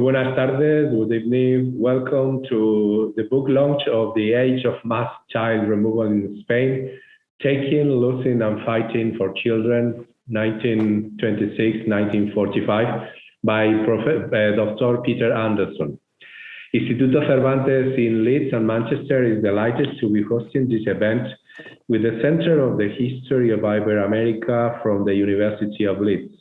buenas tardes, good evening. Welcome to the book launch of The Age of Mass Child Removal in Spain, Taking, Losing and Fighting for Children, 1926-1945, by Dr. Peter Anderson. Instituto Cervantes in Leeds and Manchester is delighted to be hosting this event with the Center of the History of Ibero-America from the University of Leeds.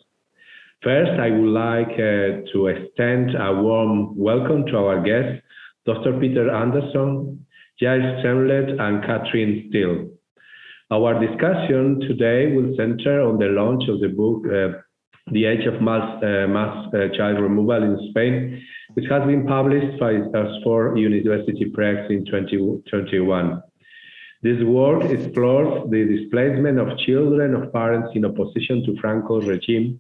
First, I would like to extend a warm welcome to our guests, Dr. Peter Anderson, Giles Tremlett, and Cathryn Steele. Our discussion today will center on the launch of the book, The Age of Mass Child Removal in Spain, which has been published by Oxford University Press in 2021. This work explores the displacement of children of parents in opposition to Franco's regime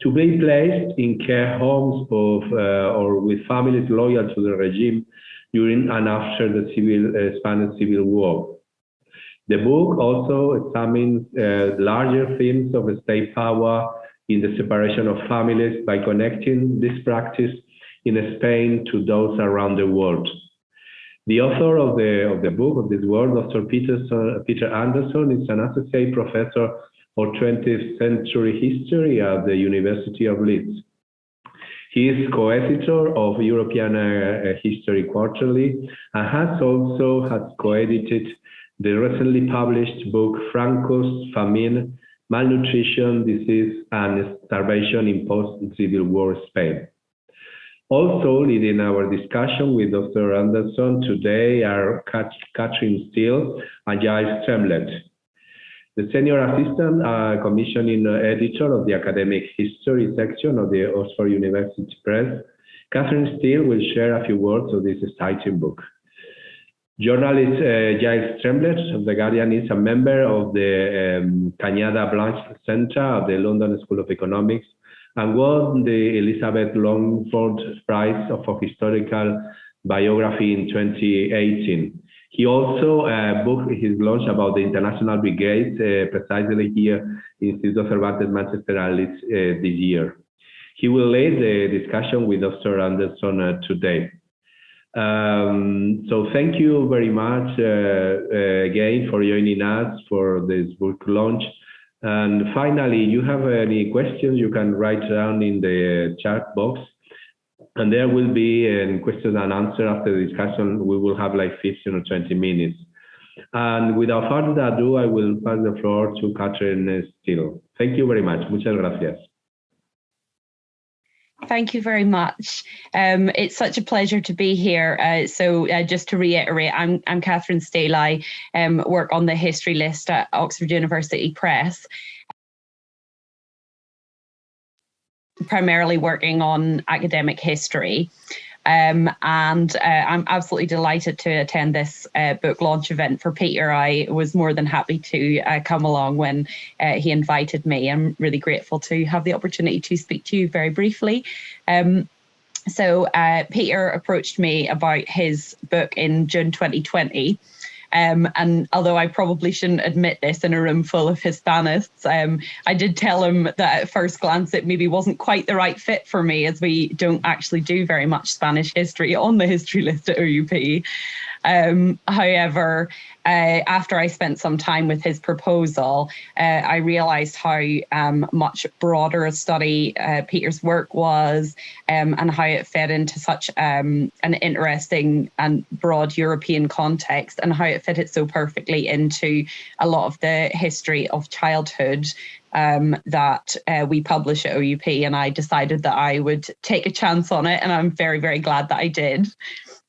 to be placed in care homes or with families loyal to the regime during and after the Spanish Civil War. The book also examines larger themes of state power in the separation of families by connecting this practice in Spain to those around the world. The author of the book, of this work, Dr. Peter Anderson, is an associate professor of 20th century history at the University of Leeds. He is co-editor of European History Quarterly and has co-edited the recently published book Franco's Famine, Malnutrition, Disease and Starvation in Post-Civil War Spain. Also leading our discussion with Dr. Anderson today are Cathryn Steele and Giles Tremlett. The Senior Assistant Commissioning Editor of the Academic History section of the Oxford University Press, Cathryn Steele will share a few words of this exciting book. Journalist Giles Tremlett of The Guardian is a member of the Cañada Blanche Centre of the London School of Economics and won the Elizabeth Longford Prize for Historical Biography in 2018. He also booked his launch about the International Brigade precisely here in Instituto Cervantes Manchester and Leeds this year. He will lead the discussion with Dr. Anderson today. So thank you very much again for joining us for this book launch. And finally, you have any questions, you can write down in the chat box. And there will be a question and answer after the discussion. We will have like 15 or 20 minutes. And without further ado, I will pass the floor to Cathryn Steele. Thank you very much. Muchas gracias. Thank you very much. It's such a pleasure to be here. So just to reiterate, I'm Cathryn Steele. I work on the history list at Oxford University Press, primarily working on academic history. And I'm absolutely delighted to attend this book launch event for Peter. I was more than happy to come along when he invited me. I'm really grateful to have the opportunity to speak to you very briefly. So Peter approached me about his book in June 2020. And although I probably shouldn't admit this in a room full of Hispanists, I did tell him that at first glance it maybe wasn't quite the right fit for me, as we don't actually do very much Spanish history on the history list at OUP. However, after I spent some time with his proposal, I realised how much broader a study Peter's work was, and how it fed into such an interesting and broad European context, and how it fitted so perfectly into a lot of the history of childhood that we publish at OUP. And I decided that I would take a chance on it, and I'm very, very glad that I did.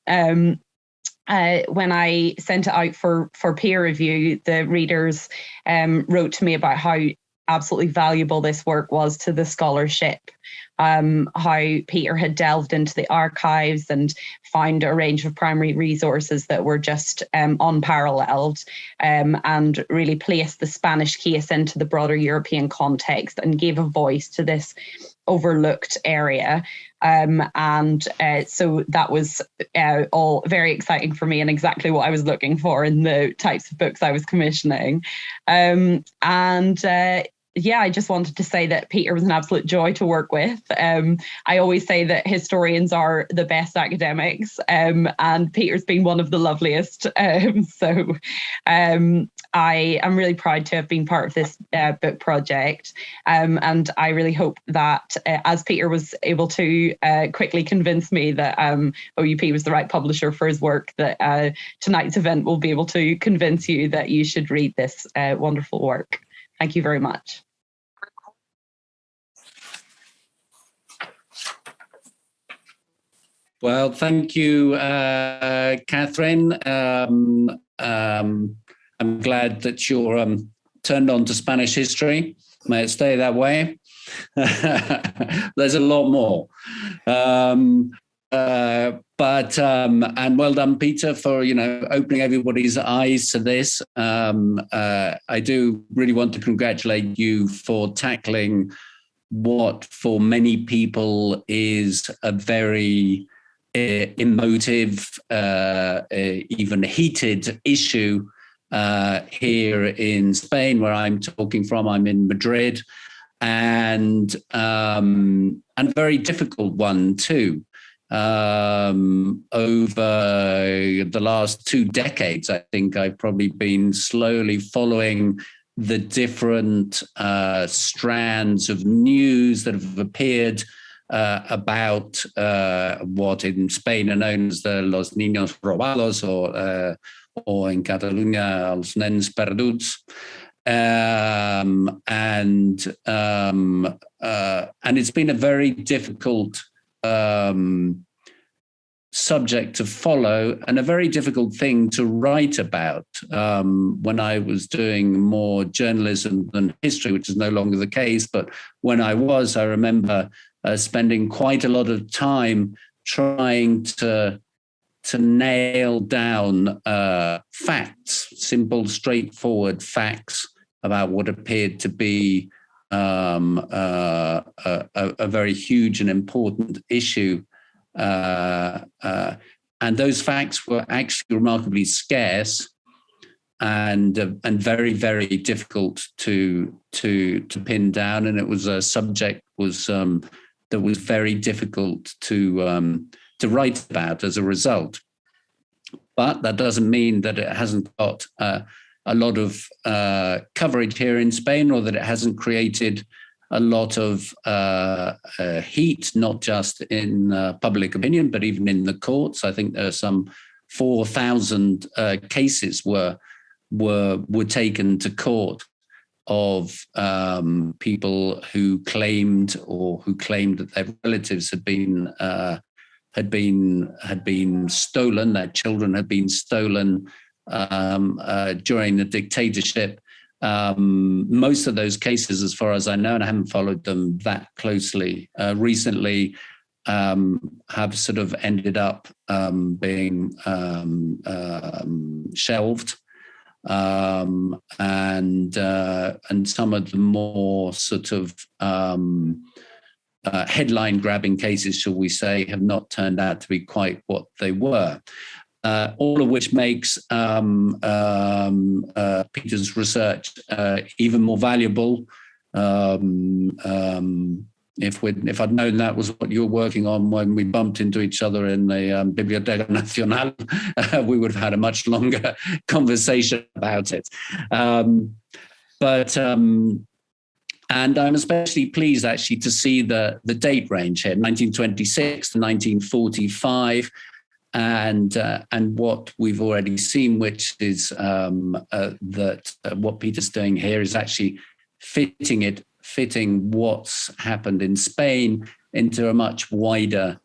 When I sent it out for peer review, the readers wrote to me about how absolutely valuable this work was to the scholarship, how Peter had delved into the archives and found a range of primary resources that were just unparalleled, and really placed the Spanish case into the broader European context and gave a voice to this overlooked area. So that was all very exciting for me and exactly what I was looking for in the types of books I was commissioning. yeah, I just wanted to say that Peter was an absolute joy to work with. I always say that historians are the best academics, and Peter's been one of the loveliest. I am really proud to have been part of this book project, and I really hope that as Peter was able to quickly convince me that OUP was the right publisher for his work, that tonight's event will be able to convince you that you should read this wonderful work. Thank you very much. Well, thank you, Cathryn. I'm glad that you're turned on to Spanish history. May it stay that way. There's a lot more. And well done, Peter, for opening everybody's eyes to this. I do really want to congratulate you for tackling what for many people is a very emotive, even heated issue here in Spain, where I'm talking from. I'm in Madrid, and very difficult one too. Over the last 2 decades, I think I've probably been slowly following the different strands of news that have appeared about what in Spain are known as the Los Niños Robados, or in Catalonia, Els Nens Perduts. And it's been a very difficult subject to follow, and a very difficult thing to write about. When I was doing more journalism than history, which is no longer the case, but when I was, I remember spending quite a lot of time trying to nail down facts, simple, straightforward facts about what appeared to be a very huge and important issue. And those facts were actually remarkably scarce and very, very difficult to pin down. And it was a subject that was very difficult to write about as a result. But that doesn't mean that it hasn't got a lot of coverage here in Spain, or that it hasn't created a lot of heat, not just in public opinion, but even in the courts. I think there are some 4,000 cases were taken to court of people who claimed that their relatives had been stolen, their children had been stolen during the dictatorship. Most of those cases, as far as I know, and I haven't followed them that closely recently, have sort of ended up being shelved. And some of the more sort of headline-grabbing cases, shall we say, have not turned out to be quite what they were. All of which makes Peter's research even more valuable. If I'd known that was what you were working on when we bumped into each other in the Biblioteca Nacional, we would have had a much longer conversation about it. And I'm especially pleased actually to see the date range here, 1926 to 1945. And what we've already seen, which is that what Peter's doing here is actually fitting what's happened in Spain into a much wider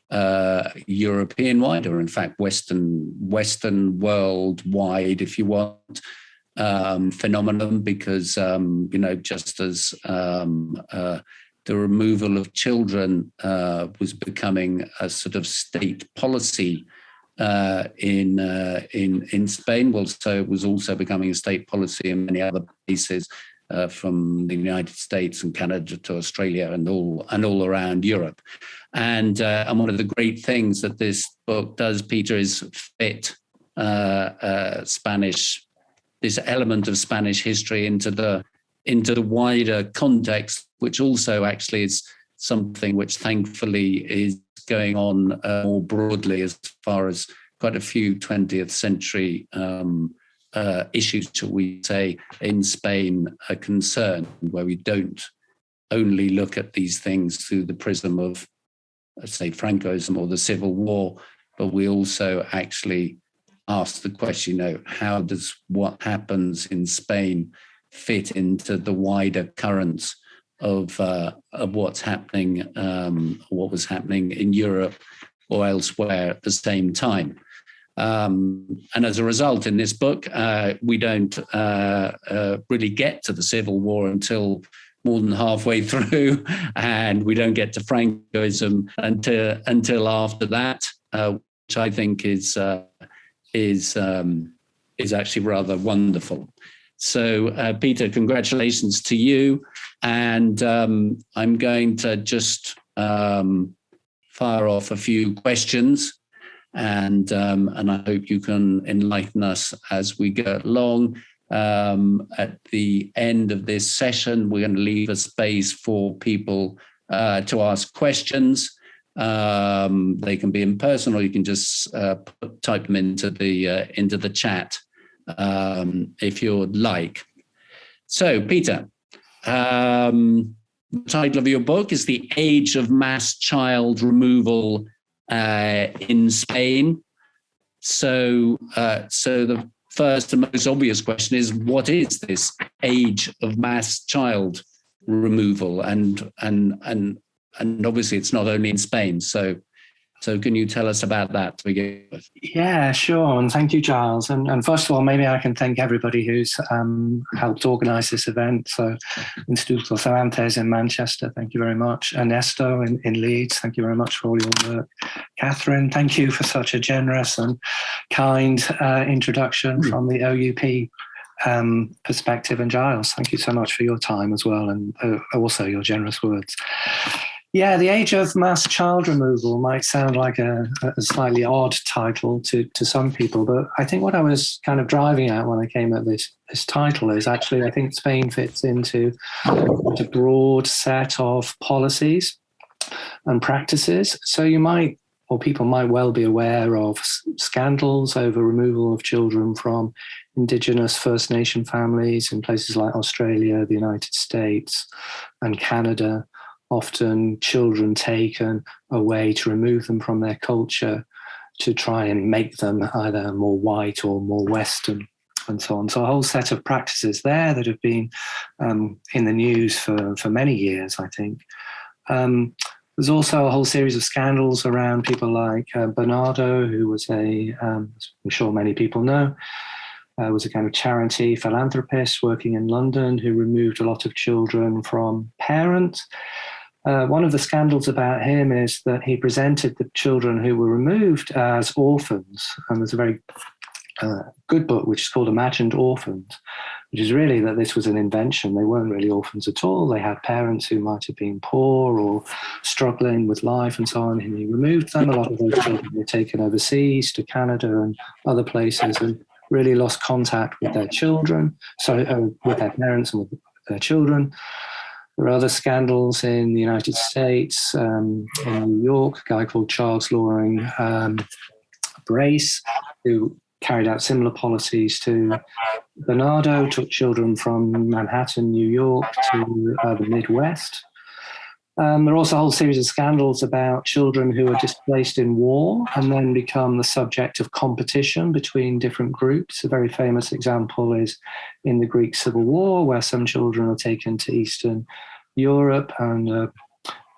European-wide, or in fact Western world-wide, if you want, phenomenon. Because just as the removal of children was becoming a sort of state policy in Spain, well, so it was also becoming a state policy in many other places, from the United States and Canada to Australia and all around Europe. And one of the great things that this book does, Peter, is fit this element of Spanish history into the into the wider context, which also actually is something which thankfully is going on more broadly as far as quite a few 20th century issues, shall we say, in Spain are concerned, where we don't only look at these things through the prism of, let's say, Francoism or the Civil War, but we also actually ask the question, how does what happens in Spain fit into the wider currents of what's happening, what was happening in Europe or elsewhere at the same time. And as a result, in this book, we don't really get to the Civil War until more than halfway through, and we don't get to Francoism until after that, which I think is actually rather wonderful. So, Peter, congratulations to you. And I'm going to just fire off a few questions, and I hope you can enlighten us as we go along. At the end of this session, we're going to leave a space for people to ask questions. They can be in person, or you can just type them into the chat if you'd like. So, Peter, the title of your book is "The Age of Mass Child Removal in Spain." So the first and most obvious question is, what is this age of mass child removal? And obviously it's not only in Spain. So can you tell us about that to begin with? Yeah, sure. And thank you, Giles. And first of all, maybe I can thank everybody who's helped organise this event. So Instituto Cervantes in Manchester, thank you very much. Ernesto in Leeds, thank you very much for all your work. Cathryn, thank you for such a generous and kind introduction from the OUP perspective. And Giles, thank you so much for your time as well, and also your generous words. Yeah, the age of mass child removal might sound like a slightly odd title to some people, but I think what I was kind of driving at when I came at this title is actually, I think Spain fits into a broad set of policies and practices. So people might well be aware of scandals over removal of children from Indigenous First Nation families in places like Australia, the United States, and Canada. Often children taken away to remove them from their culture to try and make them either more white or more Western, and so on. So a whole set of practices there that have been in the news for many years, I think. There's also a whole series of scandals around people like Bernardo, who was I'm sure many people know, was a kind of charity philanthropist working in London who removed a lot of children from parents. One of the scandals about him is that he presented the children who were removed as orphans. And there's a very good book which is called Imagined Orphans, which is really that this was an invention. They weren't really orphans at all. They had parents who might have been poor or struggling with life and so on, and he removed them. A lot of those children were taken overseas to Canada and other places and really lost contact with their children, with their parents and with their children. There are other scandals in the United States, in New York, a guy called Charles Loring Brace, who carried out similar policies to Bernardo, took children from Manhattan, New York to the Midwest. There are also a whole series of scandals about children who are displaced in war and then become the subject of competition between different groups. A very famous example is in the Greek Civil War, where some children are taken to Eastern Europe, and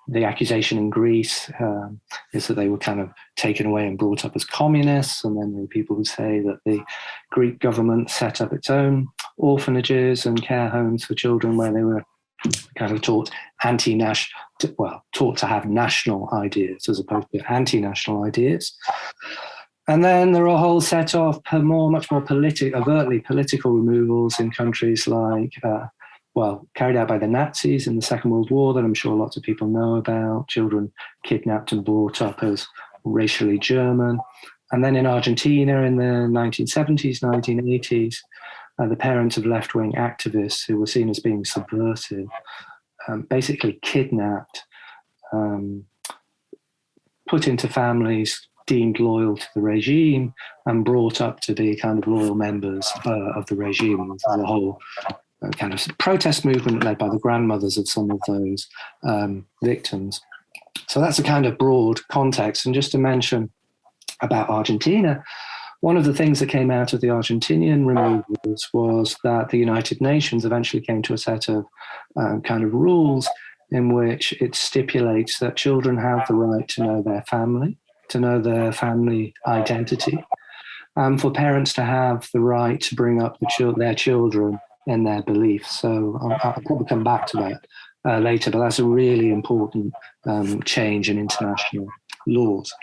the accusation in Greece is that they were kind of taken away and brought up as communists. And then there are people who say that the Greek government set up its own orphanages and care homes for children where they were kind of taught to have national ideas as opposed to anti-national ideas. And then there are a whole set of much more overtly political removals in countries like, carried out by the Nazis in the Second World War that I'm sure lots of people know about, children kidnapped and brought up as racially German. And then in Argentina in the 1970s, 1980s, the parents of left-wing activists who were seen as being subversive, basically kidnapped, put into families deemed loyal to the regime, and brought up to be kind of loyal members of the regime. There's a whole kind of protest movement led by the grandmothers of some of those victims. So that's a kind of broad context. And just to mention about Argentina, one of the things that came out of the Argentinian removals was that the United Nations eventually came to a set of kind of rules in which it stipulates that children have the right to know their family, to know their family identity, and for parents to have the right to bring up their children in their beliefs. So I'll probably come back to that later, but that's a really important change in international laws.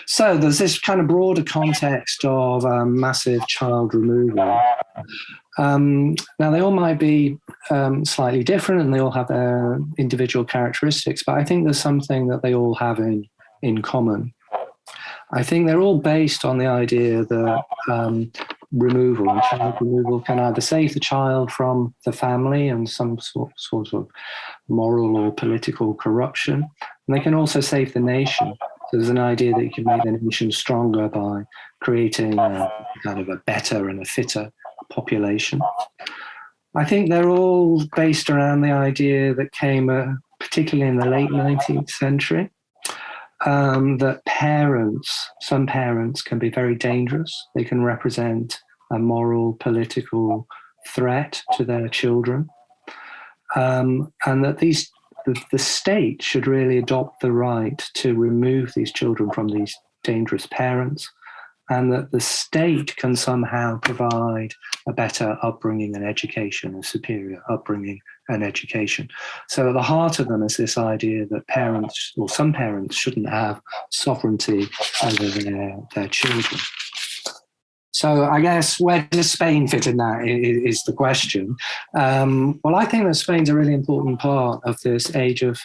So there's this kind of broader context of massive child removal. Now, they all might be slightly different and they all have their individual characteristics, but I think there's something that they all have in common. I think they're all based on the idea that child removal can either save the child from the family and some sort of moral or political corruption, and they can also save the nation. So there's an idea that you can make the nation stronger by creating kind of a better and a fitter population. I think they're all based around the idea that came particularly in the late 19th century, that some parents can be very dangerous. They can represent a moral, political threat to their children, and that the state should really adopt the right to remove these children from these dangerous parents, and that the state can somehow provide a better upbringing and education, a superior upbringing and education. So at the heart of them is this idea that parents, or some parents, shouldn't have sovereignty over their children. So I guess where does Spain fit in that is the question. Well, I think that Spain's a really important part of this age of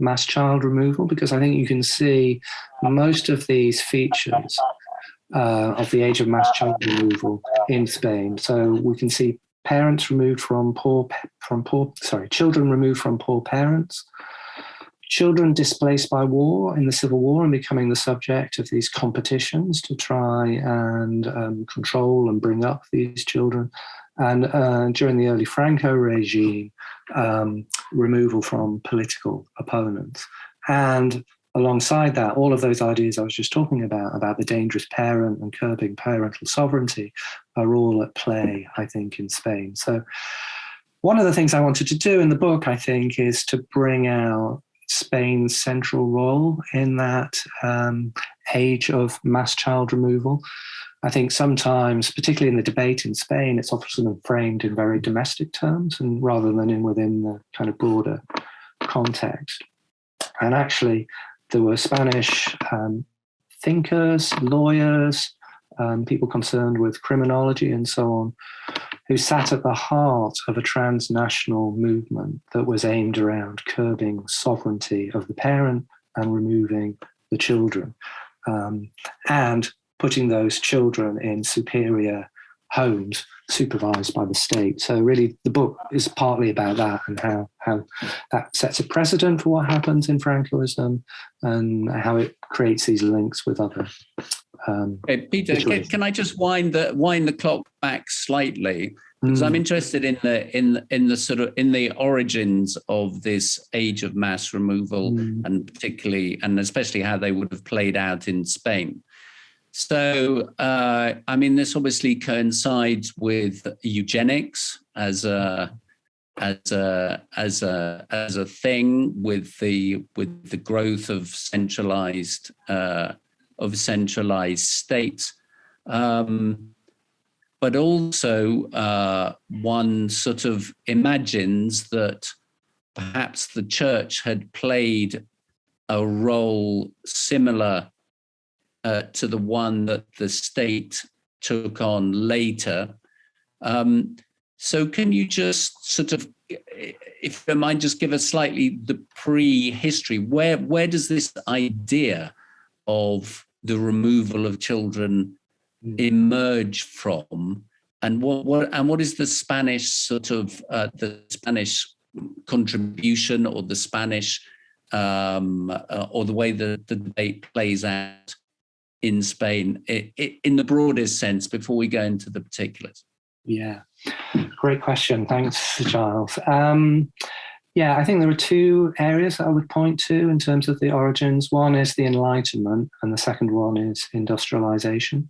mass child removal, because I think you can see most of these features of the age of mass child removal in Spain. So we can see children removed from poor parents, children displaced by war in the Civil War and becoming the subject of these competitions to try and control and bring up these children. And during the early Franco regime, removal from political opponents. And alongside that, all of those ideas I was just talking about the dangerous parent and curbing parental sovereignty, are all at play, I think, in Spain. So one of the things I wanted to do in the book, I think, is to bring out Spain's central role in that age of mass child removal. I think sometimes, particularly in the debate in Spain, it's often framed in very domestic terms and rather than within the kind of broader context. And actually, there were Spanish thinkers, lawyers, people concerned with criminology and so on, who sat at the heart of a transnational movement that was aimed around curbing sovereignty of the parent and removing the children, and putting those children in superior homes supervised by the state. So really the book is partly about that and how that sets a precedent for what happens in Francoism and how it creates these links with other Peter, can I just wind the clock back slightly? Because I'm interested in the origins of this age of mass removal, and especially how they would have played out in Spain. So, this obviously coincides with eugenics as a thing, with the growth of centralized states, but also one sort of imagines that perhaps the church had played a role similar to the one that the state took on later. So can you just sort of, if you mind, just give us slightly the pre-history? Where does this idea of the removal of children emerge from, And what is the Spanish sort of the Spanish contribution, or the Spanish or the way the debate plays out in Spain in the broadest sense, before we go into the particulars? Yeah, great question. Thanks, Giles. I think there are two areas that I would point to in terms of the origins. One is the Enlightenment, and the second one is industrialization.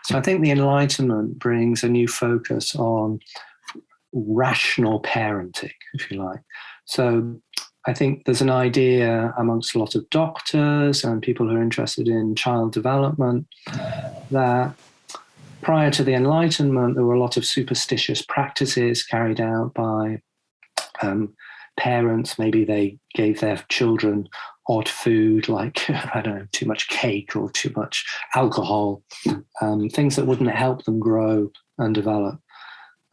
So I think the Enlightenment brings a new focus on rational parenting, if you like. So I think there's an idea amongst a lot of doctors and people who are interested in child development that prior to the Enlightenment, there were a lot of superstitious practices carried out by parents. Maybe they gave their children odd food, like, I don't know, too much cake or too much alcohol, things that wouldn't help them grow and develop.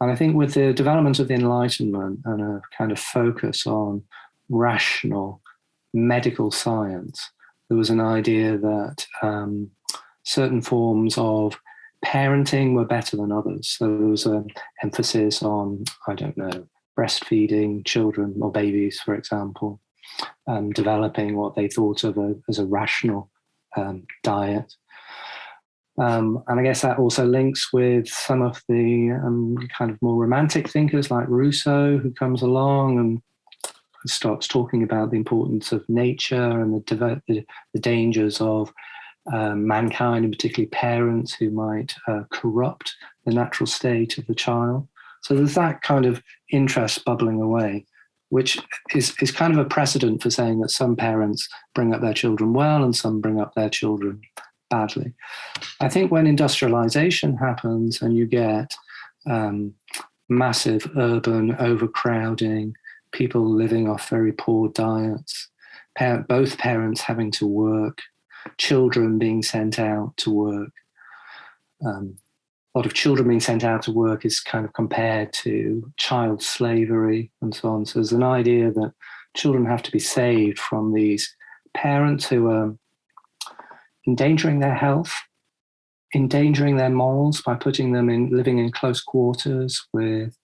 And I think with the development of the Enlightenment and a kind of focus on rational medical science, there was an idea that certain forms of parenting were better than others. So there was an emphasis on, I don't know, breastfeeding children or babies, for example, developing what they thought of as a rational diet. And I guess that also links with some of the kind of more romantic thinkers like Rousseau, who comes along and starts talking about the importance of nature and the dangers of mankind, and particularly parents who might corrupt the natural state of the child. So there's that kind of interest bubbling away, which is kind of a precedent for saying that some parents bring up their children well and some bring up their children badly. I think when industrialization happens and you get massive urban overcrowding, people living off very poor diets, both parents having to work, children being sent out to work. A lot of children being sent out to work is kind of compared to child slavery and so on. So there's an idea that children have to be saved from these parents who are endangering their health, endangering their morals by putting them in living in close quarters with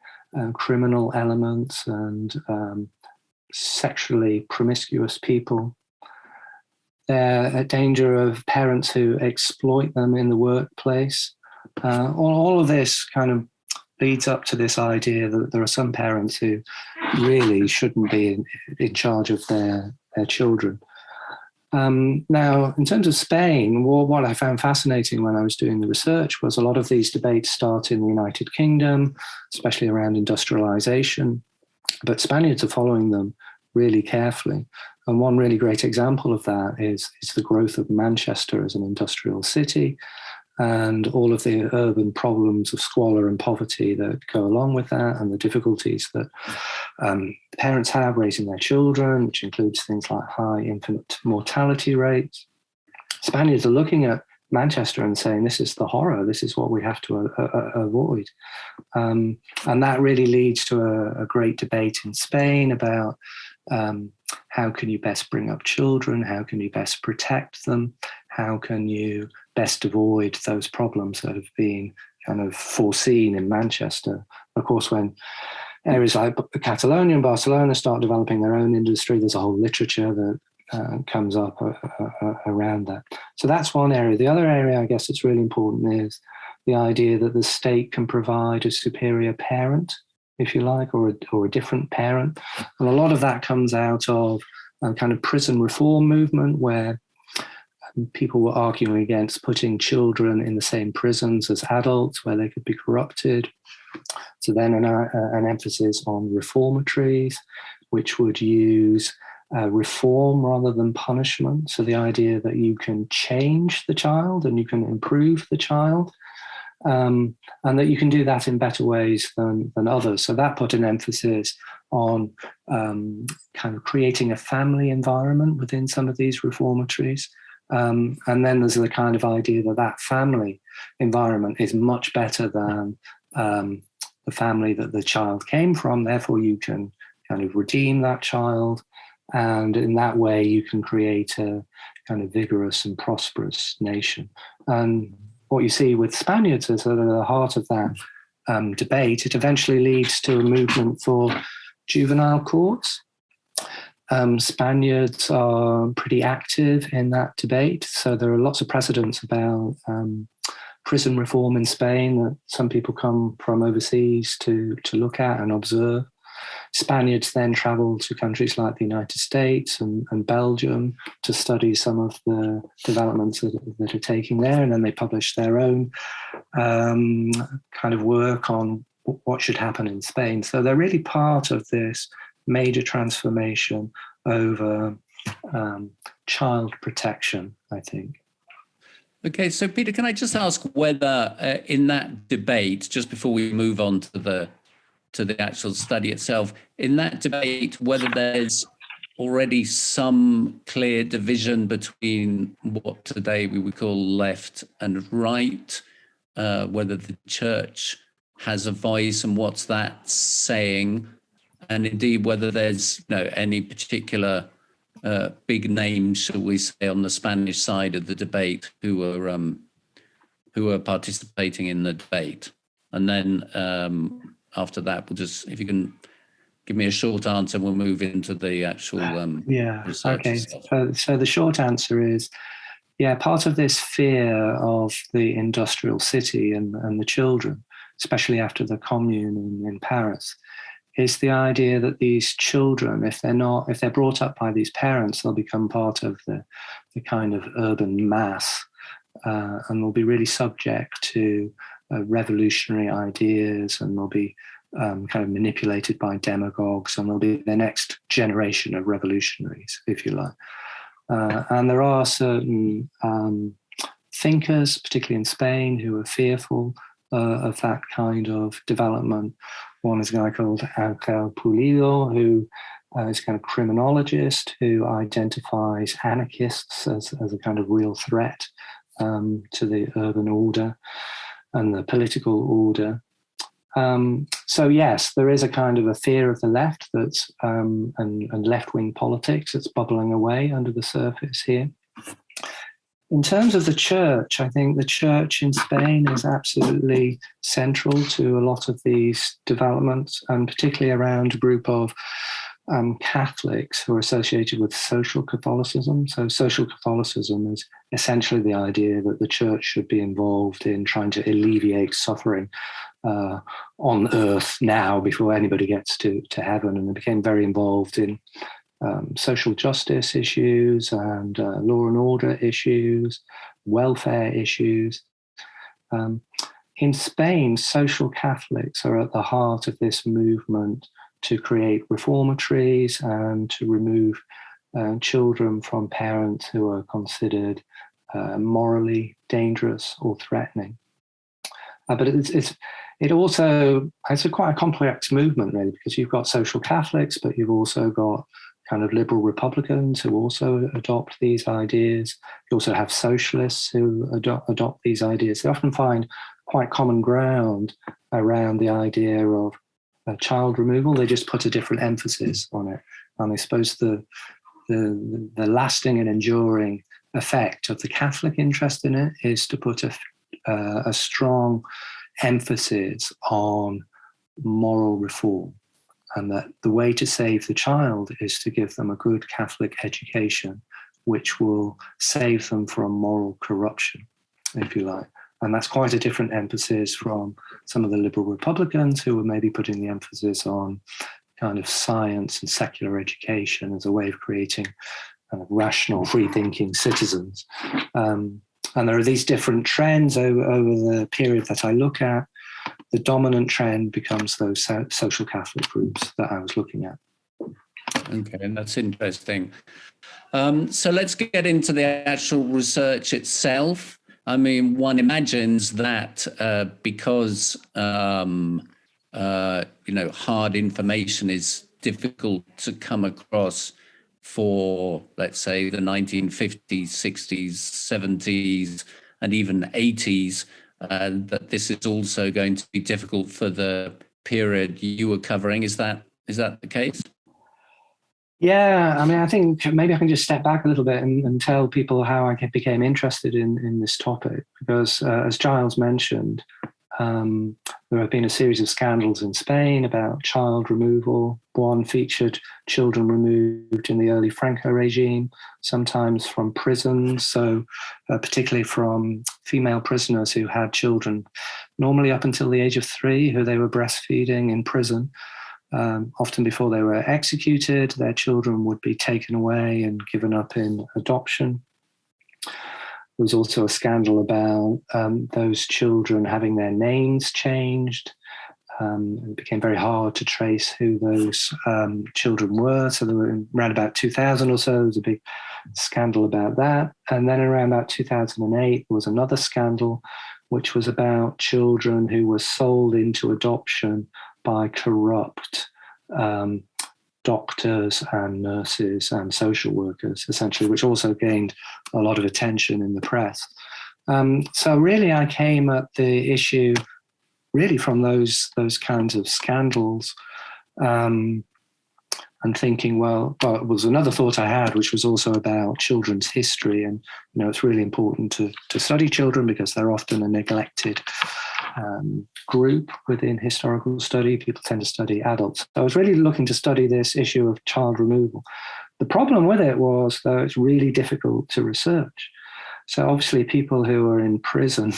criminal elements and sexually promiscuous people. They're at danger of parents who exploit them in the workplace. All of this kind of leads up to this idea that there are some parents who really shouldn't be in charge of their children. Now, in terms of Spain, what I found fascinating when I was doing the research was a lot of these debates start in the United Kingdom, especially around industrialization, but Spaniards are following them really carefully. And one really great example of that is the growth of Manchester as an industrial city, and all of the urban problems of squalor and poverty that go along with that, and the difficulties that parents have raising their children, which includes things like high infant mortality rates. Spaniards are looking at Manchester and saying, this is the horror, this is what we have to avoid. And that really leads to a great debate in Spain about how can you best bring up children, how can you best protect them, how can you best avoid those problems that have been kind of foreseen in Manchester. Of course, when areas like Catalonia and Barcelona start developing their own industry, there's a whole literature that comes up around that. So that's one area. The other area, I guess, that's really important is the idea that the state can provide a superior parent, if you like, or a different parent. And a lot of that comes out of a kind of prison reform movement where people were arguing against putting children in the same prisons as adults where they could be corrupted. So then an emphasis on reformatories, which would use reform rather than punishment. So the idea that you can change the child and you can improve the child, and that you can do that in better ways than others. So that put an emphasis on kind of creating a family environment within some of these reformatories. And then there's the kind of idea that family environment is much better than the family that the child came from. Therefore, you can kind of redeem that child. And in that way, you can create a kind of vigorous and prosperous nation. And what you see with Spaniards is that at the heart of that debate, it eventually leads to a movement for juvenile courts. Spaniards are pretty active in that debate, so there are lots of precedents about prison reform in Spain that some people come from overseas to look at and observe. Spaniards then travel to countries like the United States and Belgium to study some of the developments that are taking there, and then they publish their own kind of work on what should happen in Spain. So they're really part of this major transformation over child protection, I think. Okay, so Peter, can I just ask whether in that debate, just before we move on to the actual study itself, in that debate, whether there's already some clear division between what today we would call left and right, whether the church has a voice and what's that saying, and indeed whether there's any particular big names, shall we say, on the Spanish side of the debate who were participating in the debate. And then after that, we'll just, if you can give me a short answer, we'll move into the actual research itself. So the short answer is, part of this fear of the industrial city and the children, especially after the Commune in Paris, is the idea that these children, if they're brought up by these parents, they'll become part of the kind of urban mass, and they'll be really subject to revolutionary ideas, and they'll be kind of manipulated by demagogues, and they'll be the next generation of revolutionaries, if you like. And there are certain thinkers, particularly in Spain, who are fearful of that kind of development. One is a guy called Ángel Pulido, who is a kind of criminologist who identifies anarchists as a kind of real threat to the urban order and the political order. So yes, there is a kind of a fear of the left that's and left-wing politics that's bubbling away under the surface here. In terms of the church, I think the church in Spain is absolutely central to a lot of these developments, and particularly around a group of Catholics who are associated with social Catholicism. So social Catholicism is essentially the idea that the church should be involved in trying to alleviate suffering on earth now before anybody gets to heaven, and they became very involved in social justice issues and law and order issues, welfare issues. In Spain, social Catholics are at the heart of this movement to create reformatories and to remove children from parents who are considered morally dangerous or threatening. But it's quite a complex movement, really, because you've got social Catholics, but you've also got kind of liberal Republicans who also adopt these ideas. You also have socialists who adopt these ideas. They often find quite common ground around the idea of child removal. They just put a different emphasis on it. And I suppose the lasting and enduring effect of the Catholic interest in it is to put a strong emphasis on moral reform, and that the way to save the child is to give them a good Catholic education, which will save them from moral corruption, if you like. And that's quite a different emphasis from some of the liberal Republicans who were maybe putting the emphasis on kind of science and secular education as a way of creating kind of rational, free-thinking citizens. And there are these different trends over the period that I look at. The dominant trend becomes those social Catholic groups that I was looking at. Okay, and that's interesting. So let's get into the actual research itself. I mean, one imagines that because hard information is difficult to come across for, let's say, the 1950s, 60s, 70s, and even 80s, that this is also going to be difficult for the period you were covering. Is that the case? Yeah, I mean, I think maybe I can just step back a little bit and tell people how I became interested in this topic, because as Giles mentioned, There have been a series of scandals in Spain about child removal. One featured children removed in the early Franco regime, sometimes from prisons, so particularly from female prisoners who had children, normally up until the age of 3, who they were breastfeeding in prison. Often before they were executed, their children would be taken away and given up in adoption. There was also a scandal about those children having their names changed. It became very hard to trace who those children were. So there were around about 2000 or so, there was a big scandal about that. And then around about 2008, there was another scandal, which was about children who were sold into adoption by corrupt doctors and nurses and social workers, essentially, which also gained a lot of attention in the press. So really, I came at the issue really from those kinds of scandals, and thinking, well, it was another thought I had, which was also about children's history. And, you know, it's really important to study children because they're often a neglected group within historical study. People tend to study adults. So I was really looking to study this issue of child removal. The problem with it was, though, it's really difficult to research. So obviously people who are in prison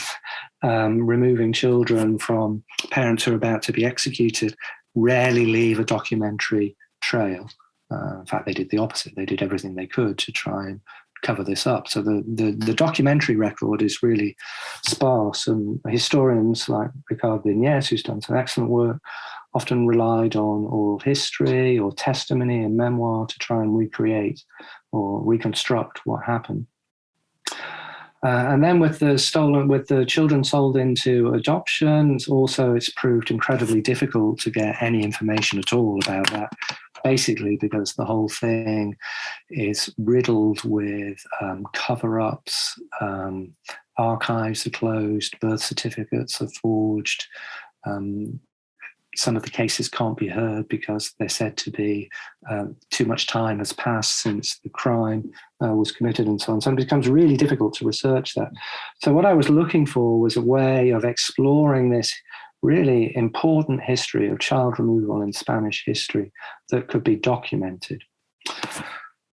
removing children from parents who are about to be executed rarely leave a documentary trail. In fact, they did the opposite. They did everything they could to try and cover this up. So the documentary record is really sparse, and historians like Ricard Vignès, who's done some excellent work, often relied on oral history or testimony and memoir to try and recreate or reconstruct what happened. And then with the children sold into adoption, it's proved incredibly difficult to get any information at all about that, basically because the whole thing is riddled with cover-ups, archives are closed, birth certificates are forged. Some of the cases can't be heard because they're said to be too much time has passed since the crime was committed and so on. So it becomes really difficult to research that. So what I was looking for was a way of exploring this really important history of child removal in Spanish history that could be documented.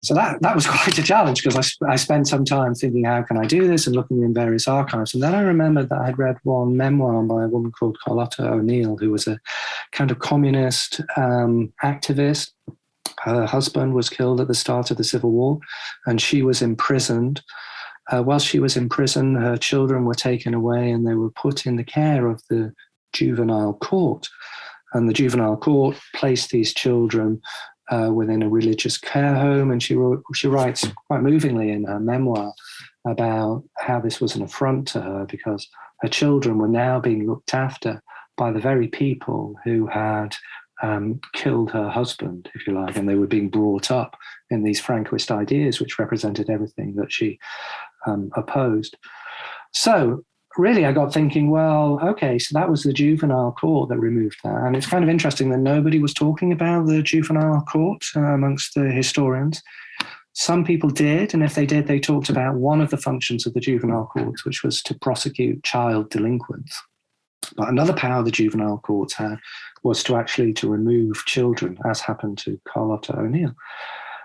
So that was quite a challenge because I spent some time thinking, how can I do this, and looking in various archives. And then I remembered that I'd read one memoir by a woman called Carlotta O'Neill, who was a kind of communist activist. Her husband was killed at the start of the Civil War, and she was imprisoned. While she was in prison, her children were taken away and they were put in the care of the Juvenile Court. And the Juvenile Court placed these children within a religious care home. And she writes quite movingly in her memoir about how this was an affront to her because her children were now being looked after by the very people who had killed her husband, if you like, and they were being brought up in these Francoist ideas, which represented everything that she opposed. So really, I got thinking, well, okay, so that was the Juvenile Court that removed that. And it's kind of interesting that nobody was talking about the Juvenile Court amongst the historians. Some people did, and if they did, they talked about one of the functions of the Juvenile Court, which was to prosecute child delinquents. But another power the Juvenile Courts had was to remove children, as happened to Carlotta O'Neill.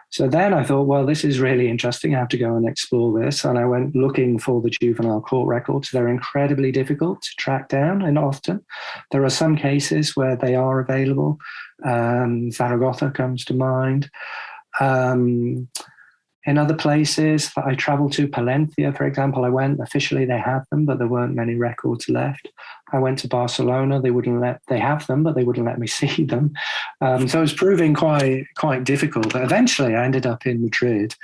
So then I thought, well, this is really interesting. I have to go and explore this. And I went looking for the Juvenile Court records. They're incredibly difficult to track down, and often there are some cases where they are available. Zaragoza comes to mind. In other places that I traveled to, Palencia, for example, I went. Officially, they had them, but there weren't many records left. I went to Barcelona. They have them, but they wouldn't let me see them. So it was proving quite difficult. But eventually, I ended up in Madrid,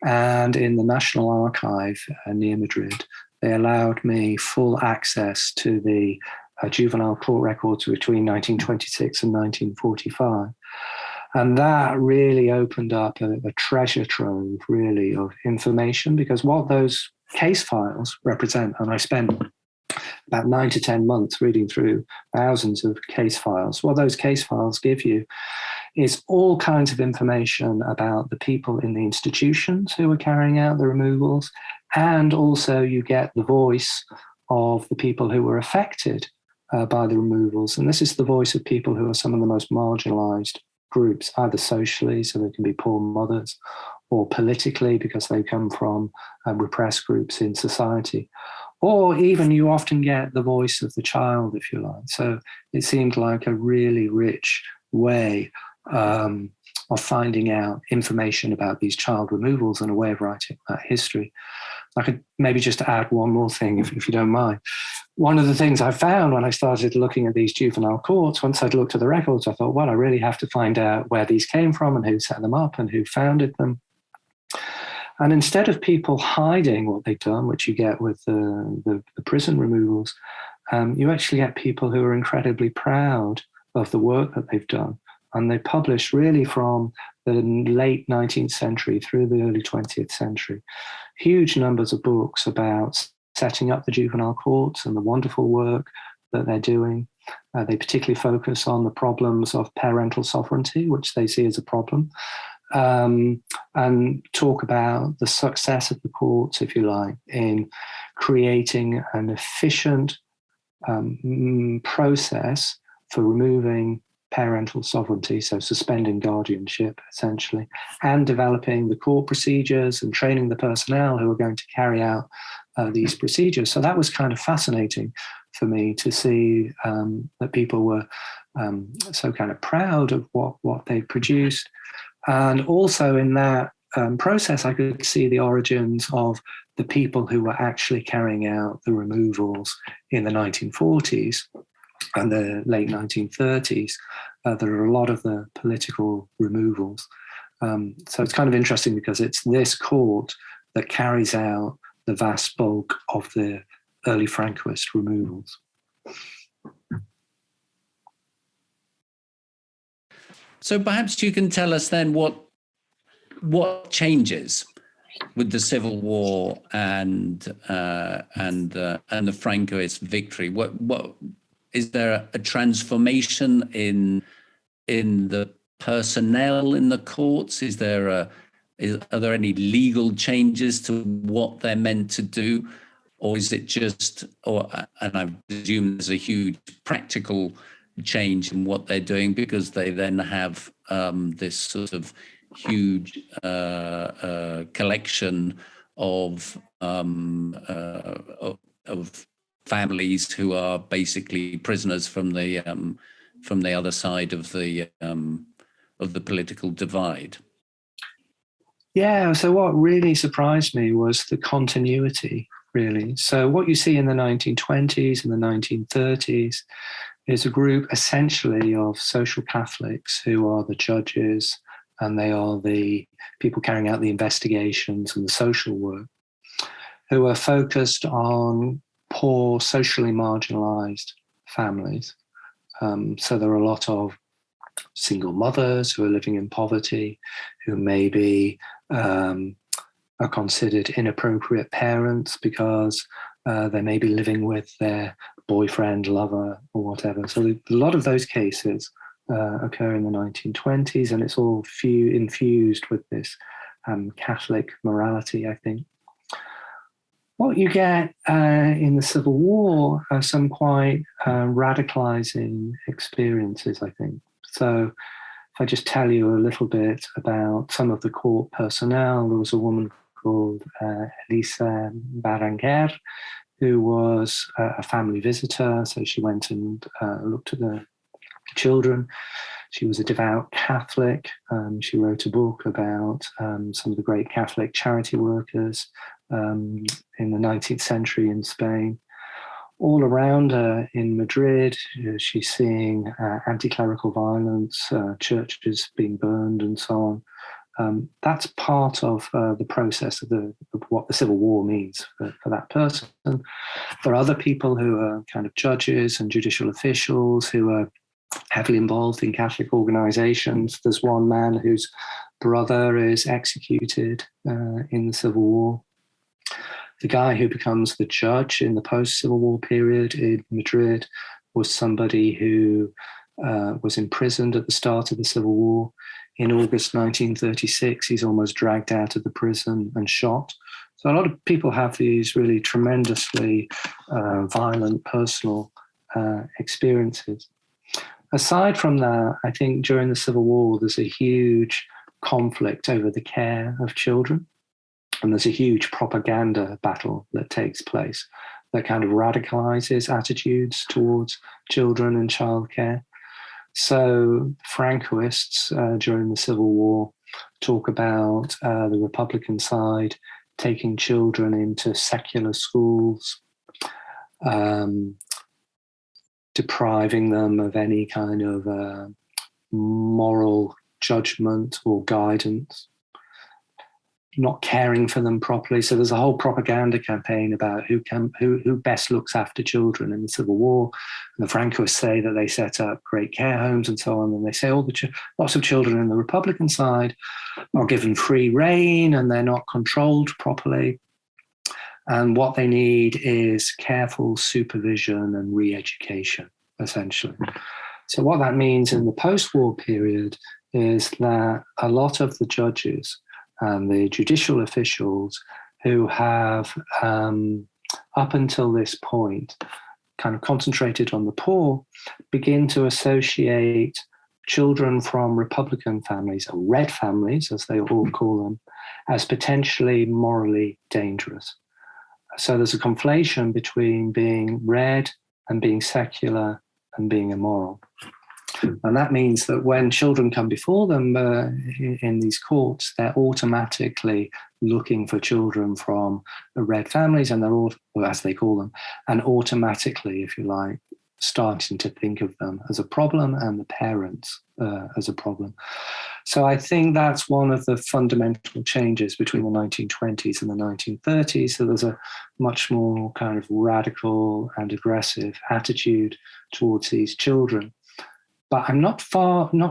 and in the National Archive near Madrid, they allowed me full access to the Juvenile Court records between 1926 and 1945. And that really opened up a treasure trove, really, of information, because what those case files represent, and I spent about 9 to 10 months reading through thousands of case files, what those case files give you is all kinds of information about the people in the institutions who were carrying out the removals, and also you get the voice of the people who were affected by the removals. And this is the voice of people who are some of the most marginalized groups, either socially, so they can be poor mothers, or politically, because they come from repressed groups in society. Or even you often get the voice of the child, if you like. So it seemed like a really rich way of finding out information about these child removals and a way of writing that history. I could maybe just add one more thing, if you don't mind. One of the things I found when I started looking at these juvenile courts, once I'd looked at the records, I thought, well, I really have to find out where these came from and who set them up and who founded them. And instead of people hiding what they've done, which you get with the prison removals, you actually get people who are incredibly proud of the work that they've done. And they published really from the late 19th century through the early 20th century, huge numbers of books about setting up the juvenile courts and the wonderful work that they're doing. They particularly focus on the problems of parental sovereignty, which they see as a problem. And talk about the success of the courts, if you like, in creating an efficient process for removing parental sovereignty, so suspending guardianship, essentially, and developing the court procedures and training the personnel who are going to carry out these procedures. So that was kind of fascinating for me to see that people were so kind of proud of what they produced. And also in that process, I could see the origins of the people who were actually carrying out the removals in the 1940s and the late 1930s. There are a lot of the political removals. So it's kind of interesting because it's this court that carries out the vast bulk of the early Francoist removals. So perhaps you can tell us then what changes with the Civil War and the Francoist victory. What is there a transformation in the personnel in the courts? Are there any legal changes to what they're meant to do, or is it just? And I presume there's a huge practical change in what they're doing because they then have this sort of huge collection of families who are basically prisoners from the other side of the political divide. Yeah, so what really surprised me was the continuity, really. So what you see in the 1920s and the 1930s is a group essentially of social Catholics who are the judges, and they are the people carrying out the investigations and the social work, who are focused on poor, socially marginalized families. So there are a lot of single mothers who are living in poverty, who maybe are considered inappropriate parents because they may be living with their boyfriend, lover, or whatever. So a lot of those cases occur in the 1920s, and it's all infused with this Catholic morality, I think. What you get in the Civil War are some quite radicalizing experiences, I think. So if I just tell you a little bit about some of the court personnel, there was a woman called Elisa Berenguer, who was a family visitor. So she went and looked at the children. She was a devout Catholic. She wrote a book about some of the great Catholic charity workers in the 19th century in Spain. All around her in Madrid, she's seeing anti-clerical violence, churches being burned and so on. That's part of the process of what the Civil War means for that person. There are other people who are kind of judges and judicial officials who are heavily involved in Catholic organizations. There's one man whose brother is executed in the Civil War. The guy who becomes the judge in the post-Civil War period in Madrid was somebody who was imprisoned at the start of the Civil War. In August 1936, he's almost dragged out of the prison and shot. So a lot of people have these really tremendously violent personal experiences. Aside from that, I think during the Civil War, there's a huge conflict over the care of children. And there's a huge propaganda battle that takes place that kind of radicalizes attitudes towards children and childcare. So Francoists during the Civil War talk about the Republican side taking children into secular schools, depriving them of any kind of moral judgment or guidance, not caring for them properly. So there's a whole propaganda campaign about who best looks after children in the Civil War. And the Francoists say that they set up great care homes and so on. And they say lots of children in the Republican side are given free rein and they're not controlled properly. And what they need is careful supervision and re-education, essentially. So what that means in the post-war period is that a lot of the judges and the judicial officials who have, up until this point, kind of concentrated on the poor, begin to associate children from Republican families, or red families, as they all call them, as potentially morally dangerous. So there's a conflation between being red and being secular and being immoral. And that means that when children come before them in these courts, they're automatically looking for children from the red families, and they're all, as they call them, and automatically, if you like, starting to think of them as a problem and the parents as a problem. So I think that's one of the fundamental changes between the 1920s and the 1930s. So there's a much more kind of radical and aggressive attitude towards these children. But I'm not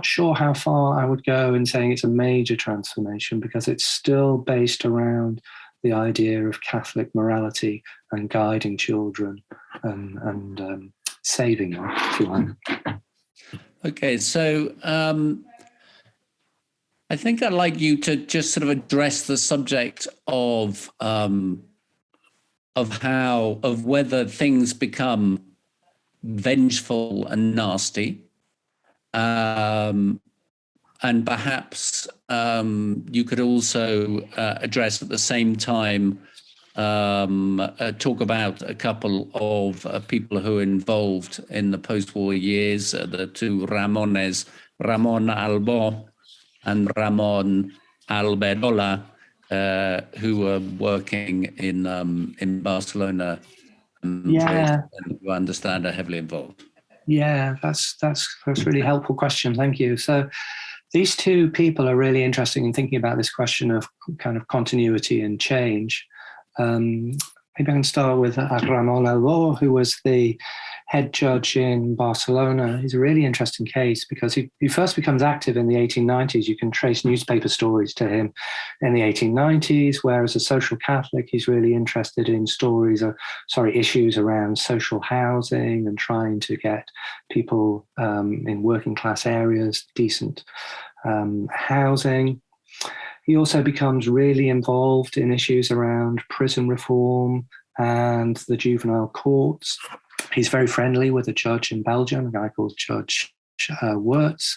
sure how far I would go in saying it's a major transformation, because it's still based around the idea of Catholic morality and guiding children and saving them, if you like. Okay, so I think I'd like you to just sort of address the subject of whether things become vengeful and nasty. And perhaps you could also address at the same time, talk about a couple of people who are involved in the post-war years, the two Ramones, Ramon Albó and Ramon Alberola, who were working in Barcelona, and who I understand are heavily involved. Yeah, that's a really helpful question. Thank you. So these two people are really interesting in thinking about this question of kind of continuity and change. Maybe I can start with Ramon Albó, who was the head judge in Barcelona. He's a really interesting case because he first becomes active in the 1890s. You can trace newspaper stories to him in the 1890s, where as a social Catholic, he's really interested in issues around social housing and trying to get people in working class areas decent housing. He also becomes really involved in issues around prison reform and the juvenile courts. He's very friendly with a judge in Belgium, a guy called Judge Wirtz.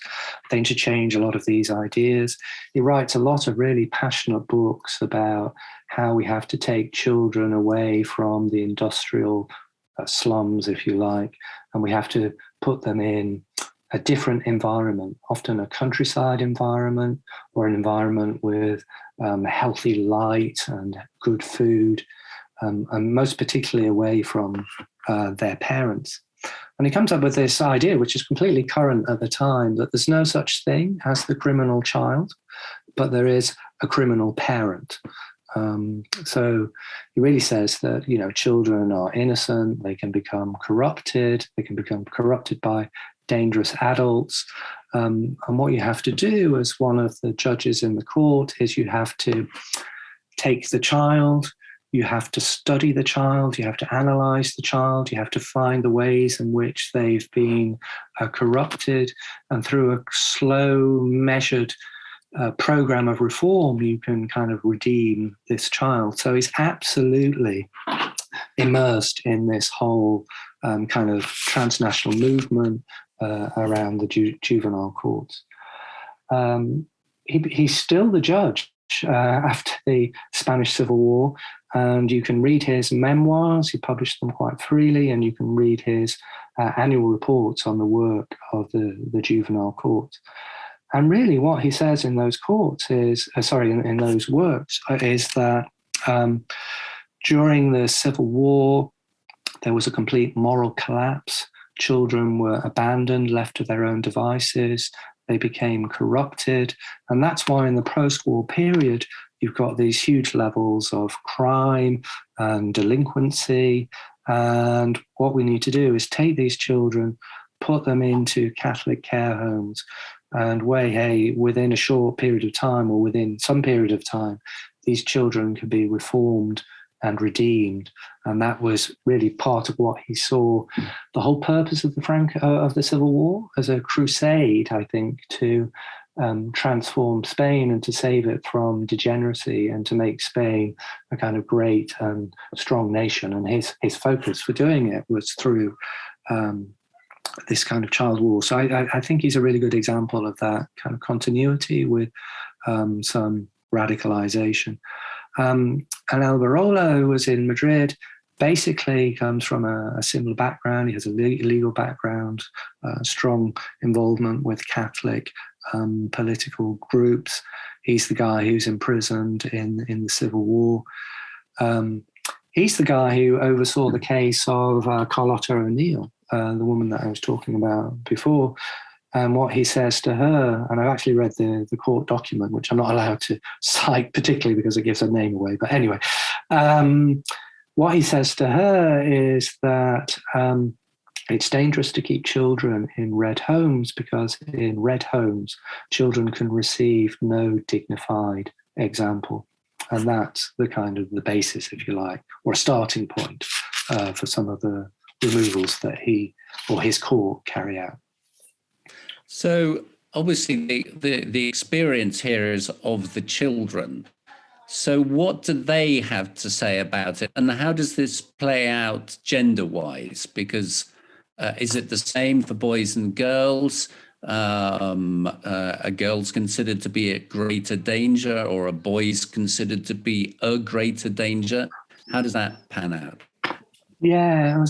They interchange a lot of these ideas. He writes a lot of really passionate books about how we have to take children away from the industrial slums, if you like, and we have to put them in a different environment, often a countryside environment or an environment with healthy light and good food, and most particularly away from their parents. And he comes up with this idea, which is completely current at the time, that there's no such thing as the criminal child, but there is a criminal parent. So he really says that, children are innocent, they can become corrupted by dangerous adults. And what you have to do as one of the judges in the court is you have to take the child, you have to study the child, you have to analyze the child, you have to find the ways in which they've been corrupted, and through a slow, measured program of reform, you can kind of redeem this child. So he's absolutely immersed in this whole kind of transnational movement around the juvenile courts. He's still the judge after the Spanish Civil War, and you can read his memoirs. He published them quite freely, and you can read his annual reports on the work of the juvenile courts. And really what he says in those courts is, in those works, is that during the Civil War, there was a complete moral collapse. Children were abandoned, left to their own devices. They became corrupted. And that's why in the post-war period, you've got these huge levels of crime and delinquency. And what we need to do is take these children, put them into Catholic care homes, and within a short period of time, or within some period of time, these children could be reformed and redeemed. And that was really part of what he saw the whole purpose of the Civil War as a crusade, I think, to transform Spain and to save it from degeneracy and to make Spain a kind of great and strong nation. And his focus for doing it was through this kind of child war. So I think he's a really good example of that kind of continuity with some radicalization. And Alberola, who was in Madrid, basically comes from a similar background. He has a legal background, strong involvement with Catholic political groups. He's the guy who's imprisoned in the Civil War. He's the guy who oversaw the case of Carlotta O'Neill, the woman that I was talking about before. And what he says to her, and I've actually read the court document, which I'm not allowed to cite particularly because it gives her name away. But anyway, what he says to her is that it's dangerous to keep children in red homes because in red homes, children can receive no dignified example. And that's the kind of the basis, if you like, or a starting point for some of the removals that he or his court carry out. So obviously the experience here is of the children. So what do they have to say about it? And how does this play out gender-wise? Because is it the same for boys and girls? Are girls considered to be at greater danger, or are boys considered to be a greater danger? How does that pan out? Yeah,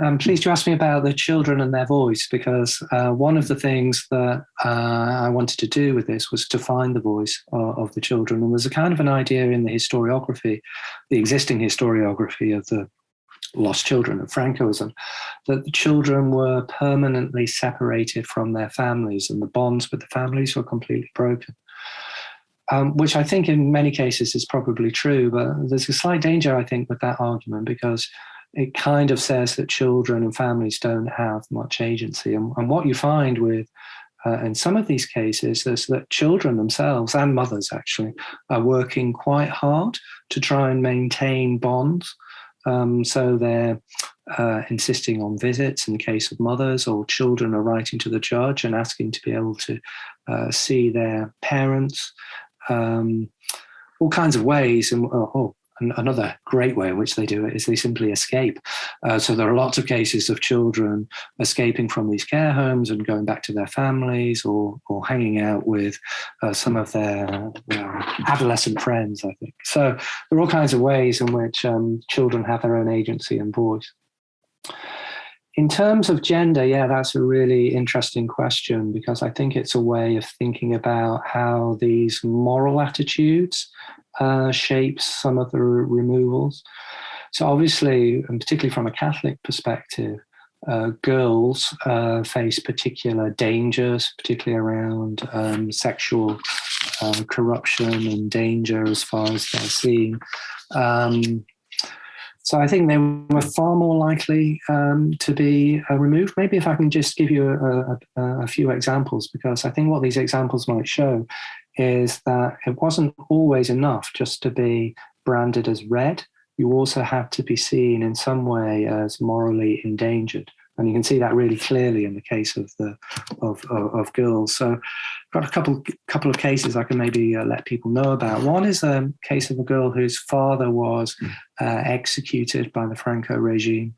I'm pleased you asked me about the children and their voice, because one of the things that I wanted to do with this was to find the voice of the children. And there's a kind of an idea in the historiography, the existing historiography of the lost children of Francoism, that the children were permanently separated from their families and the bonds with the families were completely broken. Which I think in many cases is probably true, but there's a slight danger, I think, with that argument, because it kind of says that children and families don't have much agency. And what you find with, in some of these cases, is that children themselves, and mothers actually, are working quite hard to try and maintain bonds. So they're insisting on visits in the case of mothers, or children are writing to the judge and asking to be able to see their parents. All kinds of ways. And another great way in which they do it is they simply escape. So there are lots of cases of children escaping from these care homes and going back to their families, or hanging out with some of their adolescent friends, I think. So there are all kinds of ways in which children have their own agency and voice. In terms of gender, yeah, that's a really interesting question, because I think it's a way of thinking about how these moral attitudes shapes some of the removals. So obviously, and particularly from a Catholic perspective, girls face particular dangers, particularly around sexual corruption and danger as far as they're seen. So I think they were far more likely to be removed. Maybe if I can just give you a few examples, because I think what these examples might show is that it wasn't always enough just to be branded as red. You also had to be seen in some way as morally endangered. And you can see that really clearly in the case of girls. So I've got a couple of cases I can maybe let people know about. One is a case of a girl whose father was executed by the Franco regime.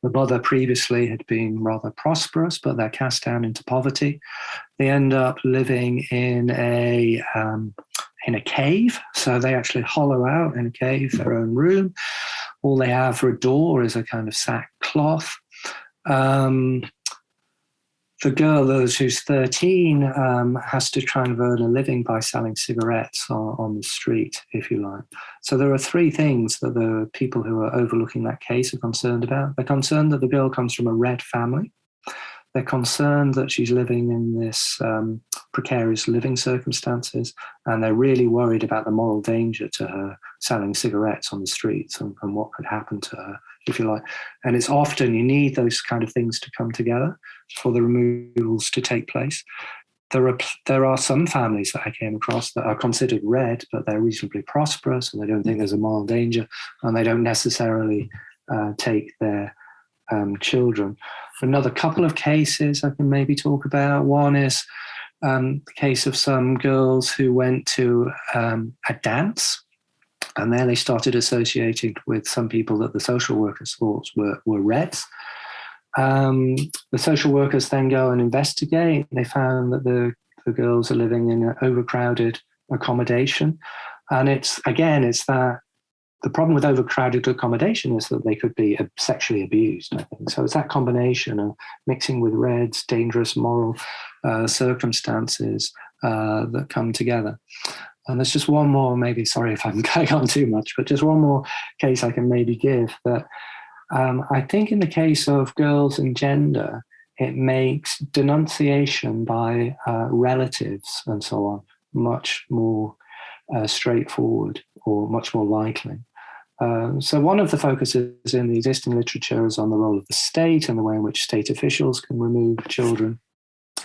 The mother previously had been rather prosperous, but they're cast down into poverty. They end up living in a cave. So they actually hollow out in a cave their own room. All they have for a door is a kind of sackcloth. The girl, who's 13, has to try and earn a living by selling cigarettes on the street, if you like. So there are three things that the people who are overlooking that case are concerned about. They're concerned that the girl comes from a red family. They're concerned that she's living in this precarious living circumstances, and they're really worried about the moral danger to her selling cigarettes on the streets and what could happen to her, if you like. And it's often you need those kind of things to come together for the removals to take place. There are some families that I came across that are considered red, but they're reasonably prosperous and they don't think there's a moral danger, and they don't necessarily take their children. Another couple of cases I can maybe talk about. One is the case of some girls who went to a dance, and there they started associating with some people that the social workers thought were Reds. The social workers then go and investigate. They found that the girls are living in an overcrowded accommodation. And it's that the problem with overcrowded accommodation is that they could be sexually abused, I think. So it's that combination of mixing with Reds, dangerous moral circumstances that come together. And there's just one more, maybe, sorry if I'm going on too much, but just one more case I can maybe give that I think in the case of girls and gender, it makes denunciation by relatives and so on much more straightforward or much more likely. So one of the focuses in the existing literature is on the role of the state and the way in which state officials can remove children.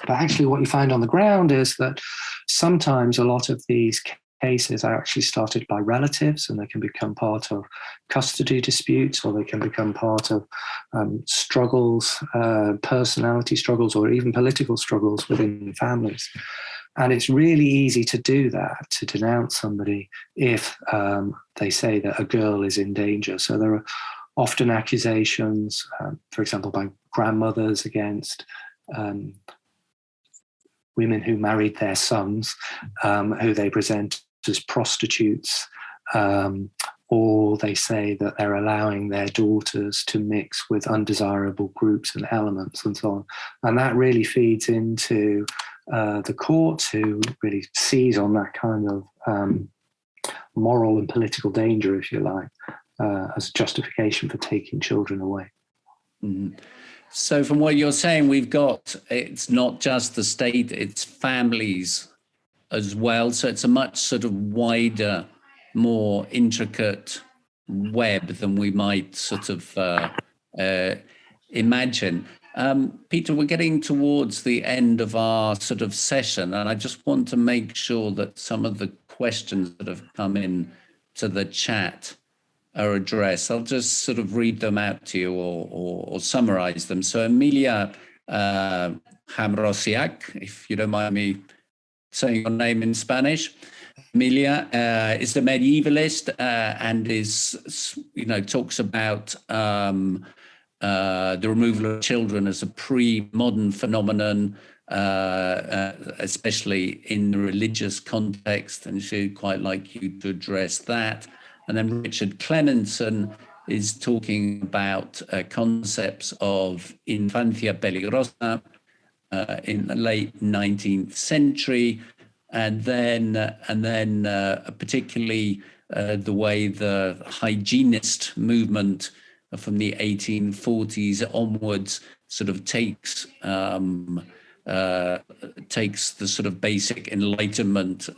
But actually what you find on the ground is that sometimes a lot of these cases are actually started by relatives, and they can become part of custody disputes, or they can become part of struggles, personality struggles, or even political struggles within families. And it's really easy to do that, to denounce somebody if they say that a girl is in danger. So there are often accusations, for example, by grandmothers against women who married their sons, who they present as prostitutes, or they say that they're allowing their daughters to mix with undesirable groups and elements and so on. And that really feeds into the courts, who really seize on that kind of moral and political danger, if you like, as justification for taking children away. Mm-hmm. So from what you're saying, it's not just the state, it's families as well. So it's a much sort of wider, more intricate web than we might sort of imagine. Peter, we're getting towards the end of our sort of session, and I just want to make sure that some of the questions that have come in to the chat are addressed. I'll just sort of read them out to you or summarize them. So Emilia Hamrosiak, if you don't mind me saying your name in Spanish. Emilia is a medievalist and talks about the removal of children as a pre-modern phenomenon, especially in the religious context, and she'd quite like you to address that. And then Richard Clemenson is talking about concepts of infancia peligrosa in the late 19th century, and then particularly the way the hygienist movement from the 1840s onwards sort of takes the sort of basic Enlightenment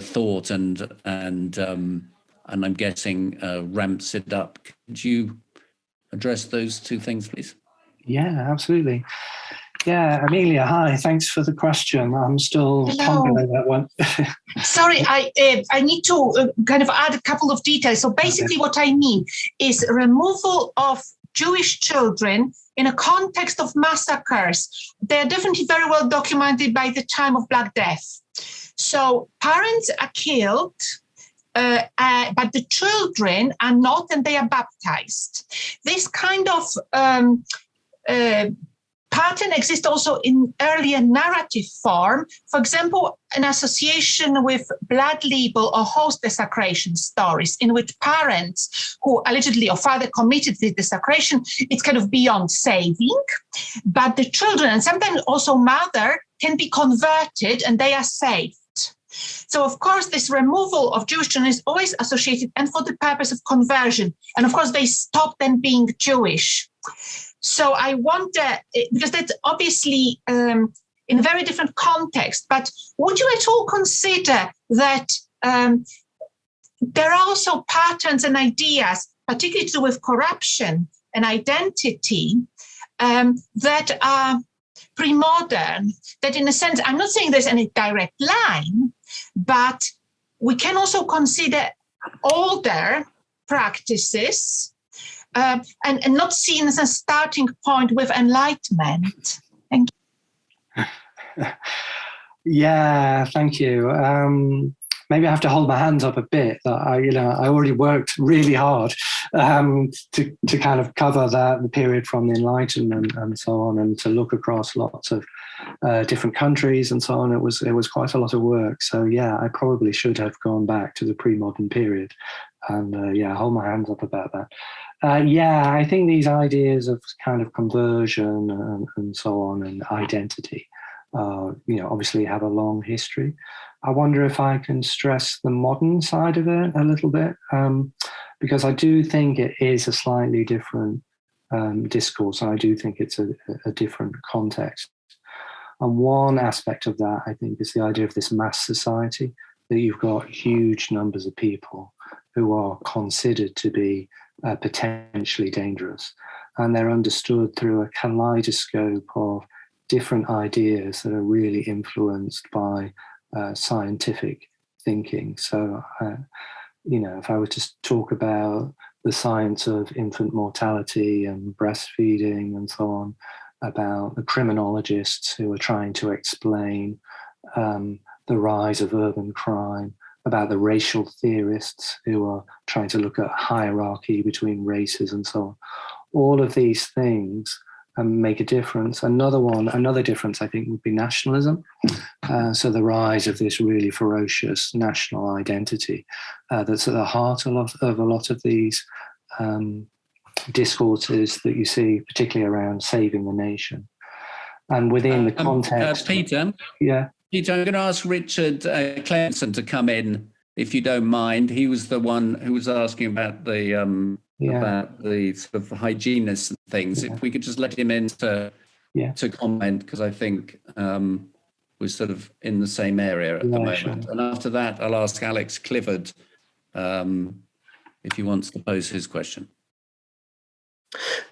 thought and I'm guessing ramps it up. Could you address those two things, please? Yeah, absolutely. Yeah, Amelia, hi. Thanks for the question. I'm still pondering that one. Sorry, I need to kind of add a couple of details. So basically what I mean is removal of Jewish children in a context of massacres. They're definitely very well documented by the time of Black Death. So parents are killed but the children are not, and they are baptized. This kind of pattern exists also in earlier narrative form. For example, an association with blood libel or host desecration stories, in which parents who allegedly or father committed the desecration, it's kind of beyond saving, but the children and sometimes also mother can be converted and they are saved. So, of course, this removal of Jewish children is always associated and for the purpose of conversion. And of course, they stop them being Jewish. So I wonder, because that's obviously in a very different context, but would you at all consider that there are also patterns and ideas, particularly to do with corruption and identity, that are pre-modern, that in a sense, I'm not saying there's any direct line, but we can also consider older practices and not seen as a starting point with enlightenment. Thank you. Yeah, thank you. Maybe I have to hold my hands up a bit. I already worked really hard to kind of cover the period from the Enlightenment and so on, and to look across lots of different countries and so on. It was quite a lot of work. So yeah, I probably should have gone back to the pre-modern period, and hold my hands up about that. I think these ideas of kind of conversion and so on, and identity, obviously have a long history. I wonder if I can stress the modern side of it a little bit, because I do think it is a slightly different discourse, and I do think it's a different context. And one aspect of that, I think, is the idea of this mass society, that you've got huge numbers of people who are considered to be potentially dangerous, and they're understood through a kaleidoscope of different ideas that are really influenced by scientific thinking. So, if I were to talk about the science of infant mortality and breastfeeding and so on, about the criminologists who are trying to explain the rise of urban crime, about the racial theorists who are trying to look at hierarchy between races and so on. All of these things make a difference. Another difference, I think, would be nationalism. So the rise of this really ferocious national identity that's at the heart of a lot of these discourses that you see, particularly around saving the nation. And within the context... Peter? Yeah. Peter, I'm going to ask Richard Clemson to come in, if you don't mind. He was the one who was asking about the sort of hygienists and things. Yeah. If we could just let him in to comment, because I think we're sort of in the same area at the moment. Sure. And after that, I'll ask Alex Clifford if he wants to pose his question.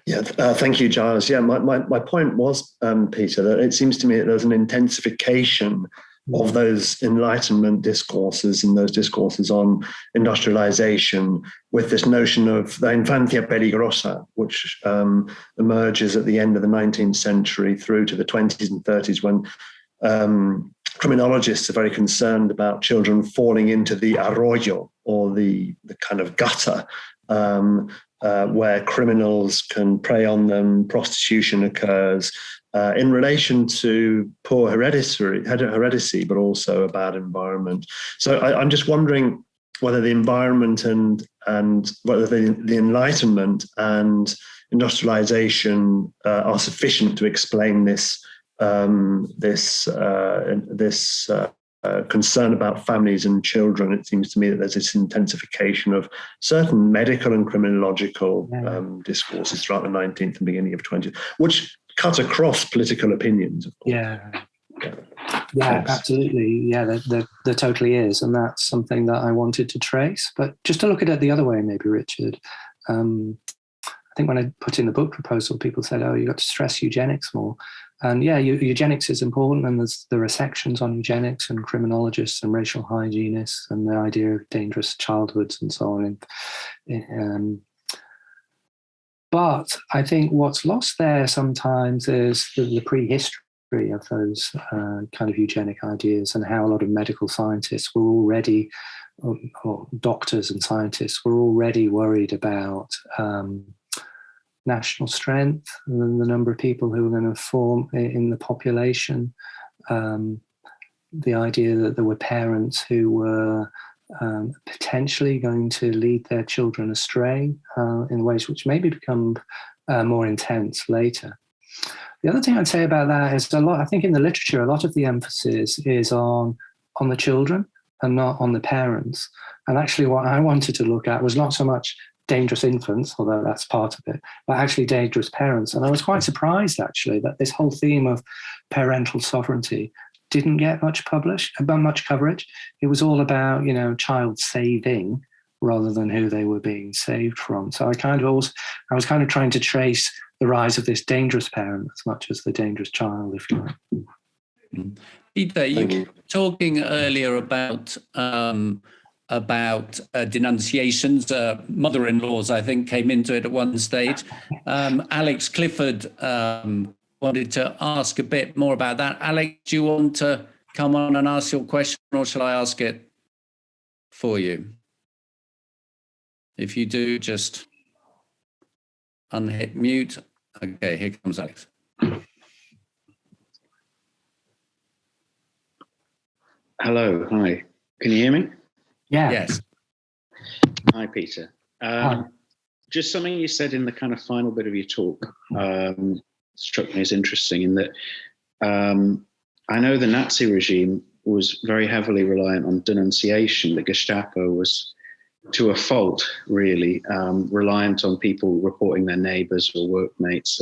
Yeah, thank you, Giles. Yeah, my point was, Peter, that it seems to me that there's an intensification of those Enlightenment discourses and those discourses on industrialization with this notion of the infancia peligrosa, which emerges at the end of the 19th century through to the 20s and 30s, when criminologists are very concerned about children falling into the arroyo, or the kind of gutter, where criminals can prey on them, prostitution occurs, in relation to poor heredity, but also a bad environment. So I'm just wondering whether the environment and whether the Enlightenment and industrialization are sufficient to explain this concern about families and children. It seems to me that there's this intensification of certain medical and criminological discourses throughout the 19th and beginning of 20th, which cut across political opinions, of course. Yeah, absolutely. Yeah, there totally is. And that's something that I wanted to trace. But just to look at it the other way, maybe, Richard, I think when I put in the book proposal, people said, you've got to stress eugenics more. And yeah, eugenics is important, and there are sections on eugenics and criminologists and racial hygienists and the idea of dangerous childhoods and so on. But I think what's lost there sometimes is the prehistory of those kind of eugenic ideas, and how a lot of medical scientists were already, or doctors and scientists were already worried about national strength and the number of people who were going to form in the population. The idea that there were parents who were potentially going to lead their children astray in ways which maybe become more intense later. The other thing I'd say about that is I think in the literature, a lot of the emphasis is on the children and not on the parents. And actually what I wanted to look at was not so much dangerous infants, although that's part of it, but actually dangerous parents. And I was quite surprised, actually, that this whole theme of parental sovereignty didn't get much coverage. It was all about, child saving rather than who they were being saved from. So I was kind of trying to trace the rise of this dangerous parent as much as the dangerous child, if you like. Peter, you were talking earlier about denunciations. Mother-in-laws, I think, came into it at one stage. Alex Clifford wanted to ask a bit more about that. Alex, do you want to come on and ask your question, or shall I ask it for you? If you do, just unhit mute. Okay, here comes Alex. Hello, hi. Can you hear me? Yeah. Yes. Hi, Peter. Just something you said in the kind of final bit of your talk struck me as interesting, in that I know the Nazi regime was very heavily reliant on denunciation. The Gestapo was, to a fault, really, reliant on people reporting their neighbours or workmates.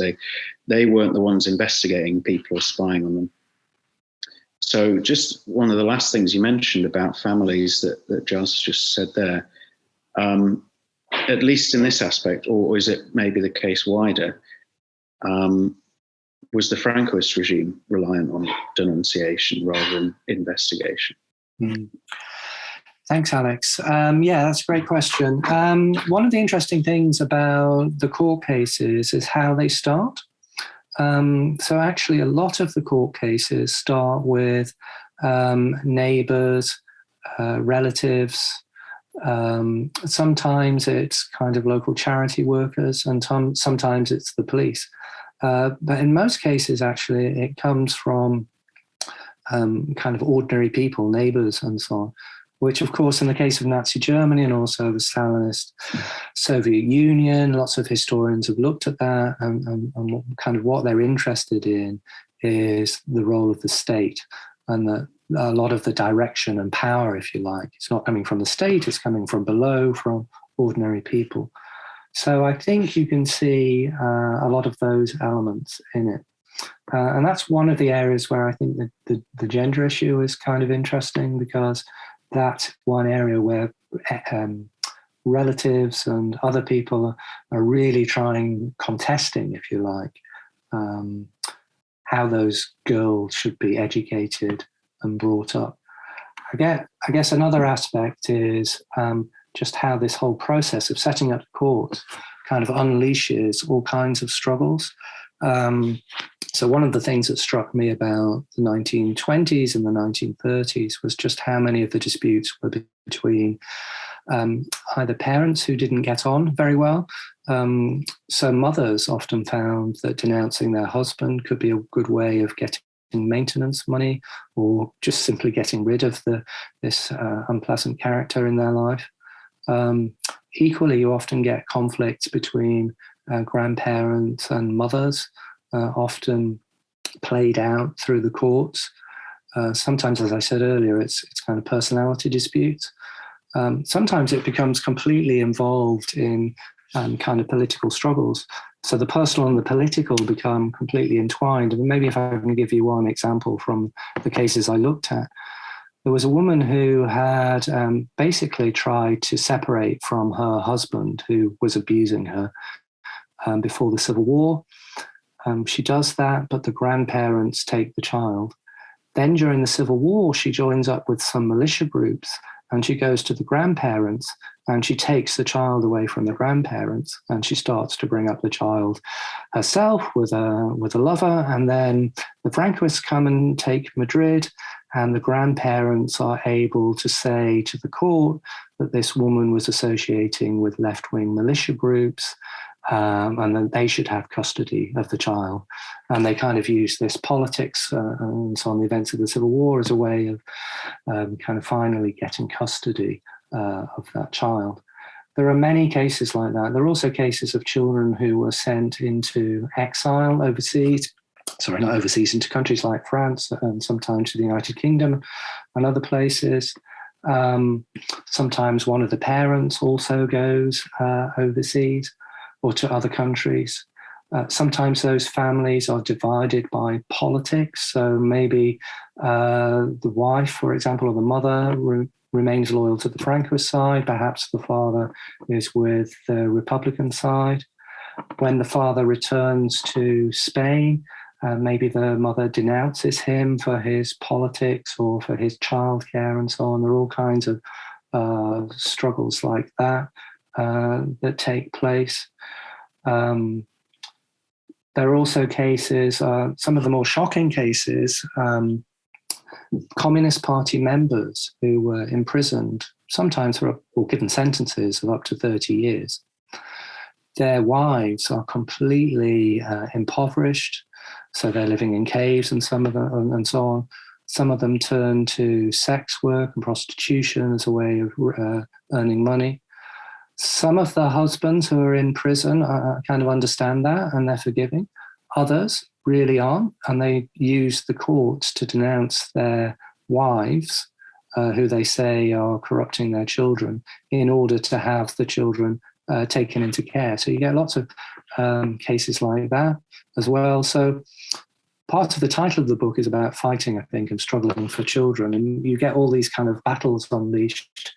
They weren't the ones investigating people or spying on them. So just one of the last things you mentioned about families that Giles just said there, at least in this aspect, or is it maybe the case wider, was the Francoist regime reliant on denunciation rather than investigation? Thanks, Alex. Yeah, that's a great question. One of the interesting things about the court cases is how they start. So actually, a lot of the court cases start with neighbours, relatives. Sometimes it's kind of local charity workers, and sometimes it's the police. But in most cases, actually, it comes from kind of ordinary people, neighbours and so on, which, of course, in the case of Nazi Germany and also the Stalinist Soviet Union, lots of historians have looked at that, and kind of what they're interested in is the role of the state, and that a lot of the direction and power, if you like, it's not coming from the state, it's coming from below, from ordinary people. So I think you can see a lot of those elements in it. And that's one of the areas where I think that the gender issue is kind of interesting, because that's one area where relatives and other people are really contesting, if you like, how those girls should be educated and brought up. I guess another aspect is just how this whole process of setting up the court kind of unleashes all kinds of struggles. So one of the things that struck me about the 1920s and the 1930s was just how many of the disputes were between either parents who didn't get on very well. So mothers often found that denouncing their husband could be a good way of getting maintenance money, or just simply getting rid of this unpleasant character in their life. Equally, you often get conflicts between grandparents and mothers, often played out through the courts. Sometimes, as I said earlier, it's kind of personality disputes. Sometimes it becomes completely involved in kind of political struggles. So the personal and the political become completely entwined. And maybe if I can give you one example from the cases I looked at, there was a woman who had basically tried to separate from her husband, who was abusing her before the Civil War. She does that, but the grandparents take the child. Then during the Civil War, she joins up with some militia groups, and she goes to the grandparents and she takes the child away from the grandparents, and she starts to bring up the child herself with a lover. And then the Francoists come and take Madrid, and the grandparents are able to say to the court that this woman was associating with left-wing militia groups, and that they should have custody of the child. And they kind of use this politics and so on, the events of the Civil War, as a way of kind of finally getting custody of that child. There are many cases like that. There are also cases of children who were sent into exile overseas, into countries like France and sometimes to the United Kingdom and other places. Sometimes one of the parents also goes overseas or to other countries. Sometimes those families are divided by politics. So maybe the wife, for example, or the mother remains loyal to the Francoist side. Perhaps the father is with the Republican side. When the father returns to Spain, maybe the mother denounces him for his politics or for his childcare and so on. There are all kinds of struggles like that that take place. There are also cases, some of the more shocking cases, Communist Party members who were imprisoned, sometimes for, or given sentences of up to 30 years. Their wives are completely impoverished, so they're living in caves, and some of them, and so on. Some of them turn to sex work and prostitution as a way of earning money. Some of the husbands who are in prison kind of understand that and they're forgiving. Others really aren't, and they use the courts to denounce their wives, who they say are corrupting their children, in order to have the children taken into care. So you get lots of cases like that as well. So part of the title of the book is about fighting, I think, and struggling for children. And you get all these kind of battles unleashed,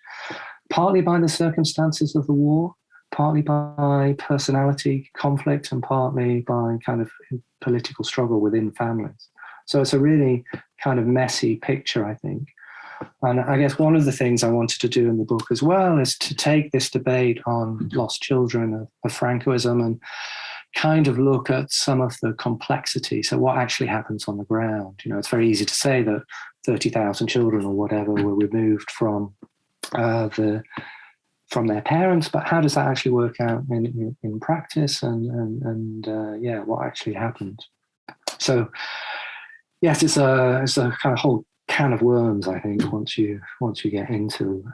partly by the circumstances of the war, partly by personality conflict, and partly by kind of political struggle within families. So it's a really kind of messy picture, I think. And I guess one of the things I wanted to do in the book as well is to take this debate on lost children of Francoism and kind of look at some of the complexity. So what actually happens on the ground? You know, it's very easy to say that 30,000 children or whatever were removed from their parents, but how does that actually work out in practice? And what actually happened? So yes, it's a kind of whole can of worms, I think, once you get into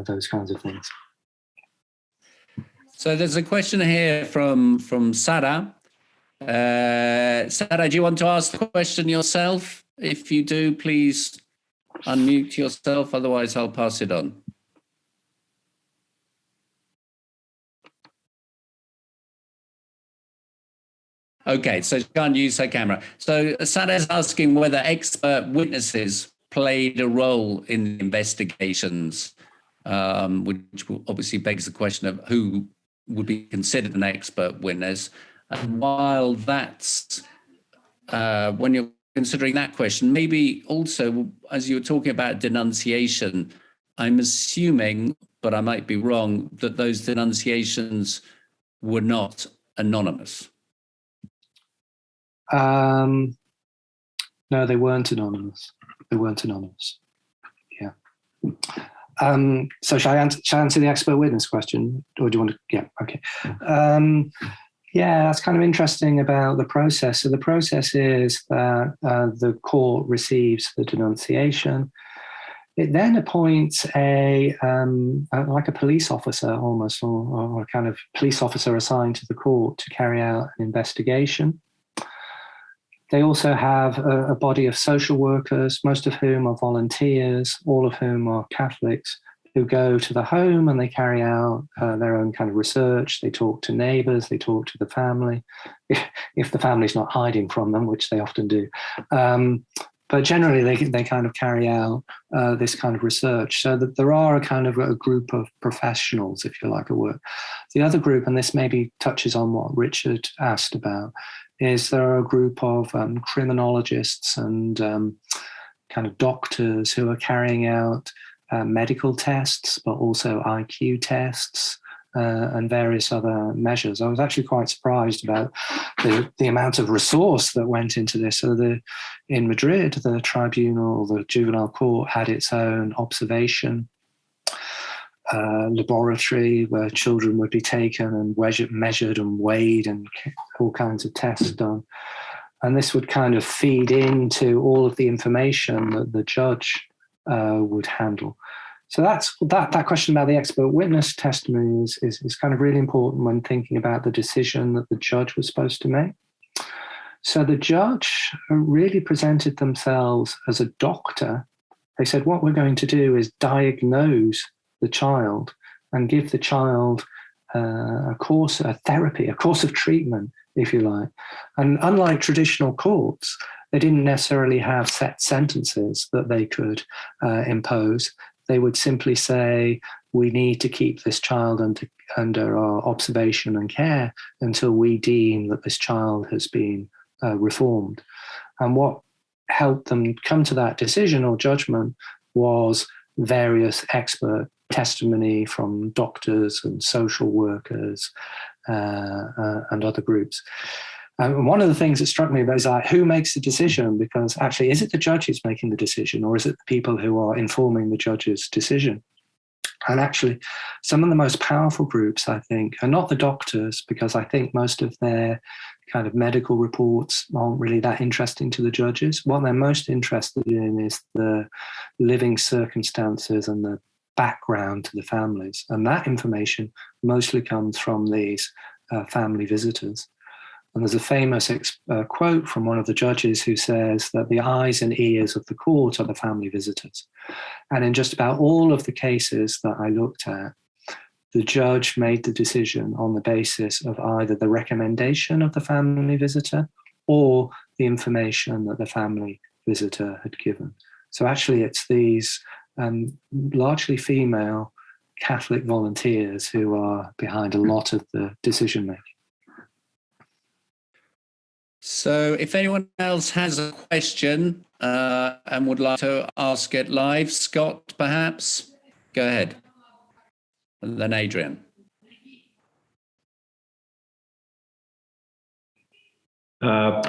those kinds of things. So there's a question here from Sarah. Sarah, do you want to ask the question yourself? If you do, please unmute yourself. Otherwise, I'll pass it on. Okay, so she can't use her camera. So Sarah is asking whether expert witnesses played a role in the investigations, which obviously begs the question of who would be considered an expert witness. And while that's, when you're considering that question, maybe also, as you were talking about denunciation, I'm assuming, but I might be wrong, that those denunciations were not anonymous. No, they weren't anonymous. Yeah. So shall I answer the expert witness question, or do you want to? Yeah. Okay. Yeah, that's kind of interesting about the process. So the process is that the court receives the denunciation. It then appoints like a police officer almost, or a kind of police officer assigned to the court to carry out an investigation. They also have a body of social workers, most of whom are volunteers, all of whom are Catholics, who go to the home and they carry out their own kind of research. They talk to neighbours, they talk to the family, if the family's not hiding from them, which they often do. But generally, they kind of carry out this kind of research, so that there are a kind of a group of professionals, if you like, at work. The other group, and this maybe touches on what Richard asked about, is there are a group of criminologists and kind of doctors who are carrying out medical tests, but also IQ tests, and various other measures. I was actually quite surprised about the amount of resource that went into this. So in Madrid, the tribunal, the juvenile court, had its own observation laboratory where children would be taken and measured and weighed and all kinds of tests done. And this would kind of feed into all of the information that the judge would handle. So that's that question about the expert witness testimony is kind of really important when thinking about the decision that the judge was supposed to make. So the judge really presented themselves as a doctor. They said, what we're going to do is diagnose the child and give the child a course of treatment, if you like. And unlike traditional courts, they didn't necessarily have set sentences that they could impose. They would simply say, we need to keep this child under our observation and care until we deem that this child has been reformed. And what helped them come to that decision or judgment was various expert testimony from doctors and social workers and other groups. And one of the things that struck me is like, who makes the decision? Because actually, is it the judge who's making the decision, or is it the people who are informing the judge's decision? And actually, some of the most powerful groups, I think, are not the doctors, because I think most of their kind of medical reports aren't really that interesting to the judges. What they're most interested in is the living circumstances and the background to the families. And that information mostly comes from these family visitors. And there's a famous quote from one of the judges who says that the eyes and ears of the court are the family visitors. And in just about all of the cases that I looked at, the judge made the decision on the basis of either the recommendation of the family visitor or the information that the family visitor had given. So actually, it's these largely female Catholic volunteers who are behind a lot of the decision making. So if anyone else has a question and would like to ask it live, Scott, perhaps, go ahead. And then Adrian. If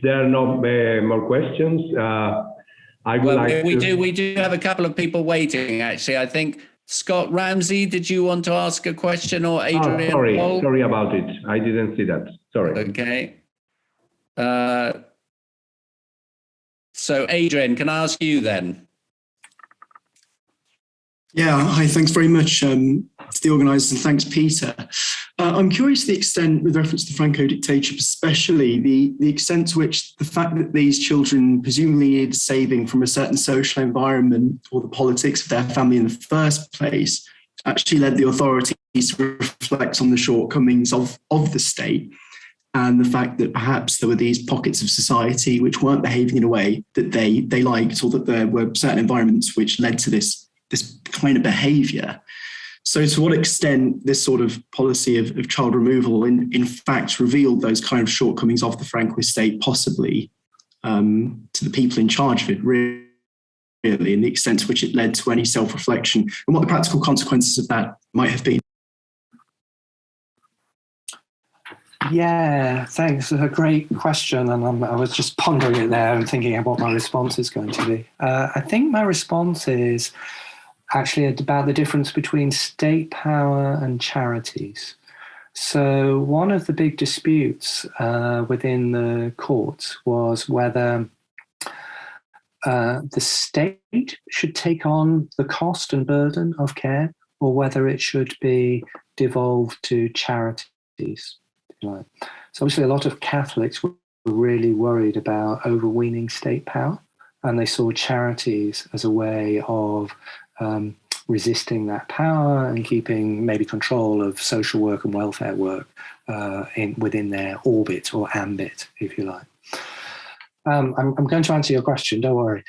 there are no more questions, I would like to... We do have a couple of people waiting, actually. I think Scott Ramsey, did you want to ask a question, or Adrian? Oh, sorry about it. I didn't see that. Sorry. Okay. So Adrian, can I ask you then? Yeah, hi, thanks very much to the organisers, and thanks, Peter. I'm curious the extent, with reference to the Franco dictatorship especially, the extent to which the fact that these children presumably needed saving from a certain social environment or the politics of their family in the first place actually led the authorities to reflect on the shortcomings of the state, and the fact that perhaps there were these pockets of society which weren't behaving in a way that they liked, or that there were certain environments which led to this kind of behaviour. So to what extent this sort of policy of child removal in fact revealed those kind of shortcomings of the Francoist state, possibly to the people in charge of it, really, and the extent to which it led to any self-reflection, and what the practical consequences of that might have been. Yeah, thanks. A great question. And I was just pondering it there and thinking about what my response is going to be. I think my response is actually about the difference between state power and charities. So one of the big disputes within the courts was whether the state should take on the cost and burden of care, or whether it should be devolved to charities. So obviously a lot of Catholics were really worried about overweening state power, and they saw charities as a way of resisting that power and keeping maybe control of social work and welfare work within their orbit or ambit, if you like. I'm going to answer your question, don't worry.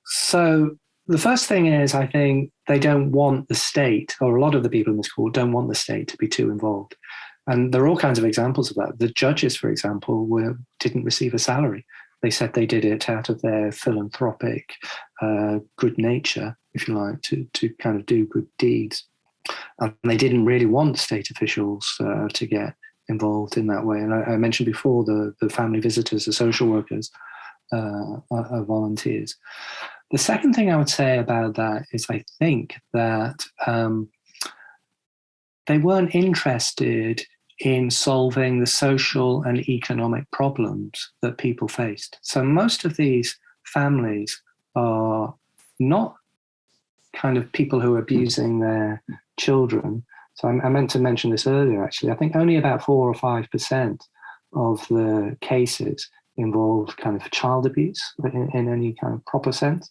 So the first thing is, I think they don't want the state, or a lot of the people in this court don't want the state to be too involved. And there are all kinds of examples of that. The judges, for example, didn't receive a salary. They said they did it out of their philanthropic good nature, if you like, to kind of do good deeds. And they didn't really want state officials to get involved in that way. And I mentioned before the family visitors, the social workers, are volunteers. The second thing I would say about that is I think that they weren't interested in solving the social and economic problems that people faced. So most of these families are not kind of people who are abusing their children. So I meant to mention this earlier, actually. I think only about 4 or 5% of the cases involve kind of child abuse in any kind of proper sense.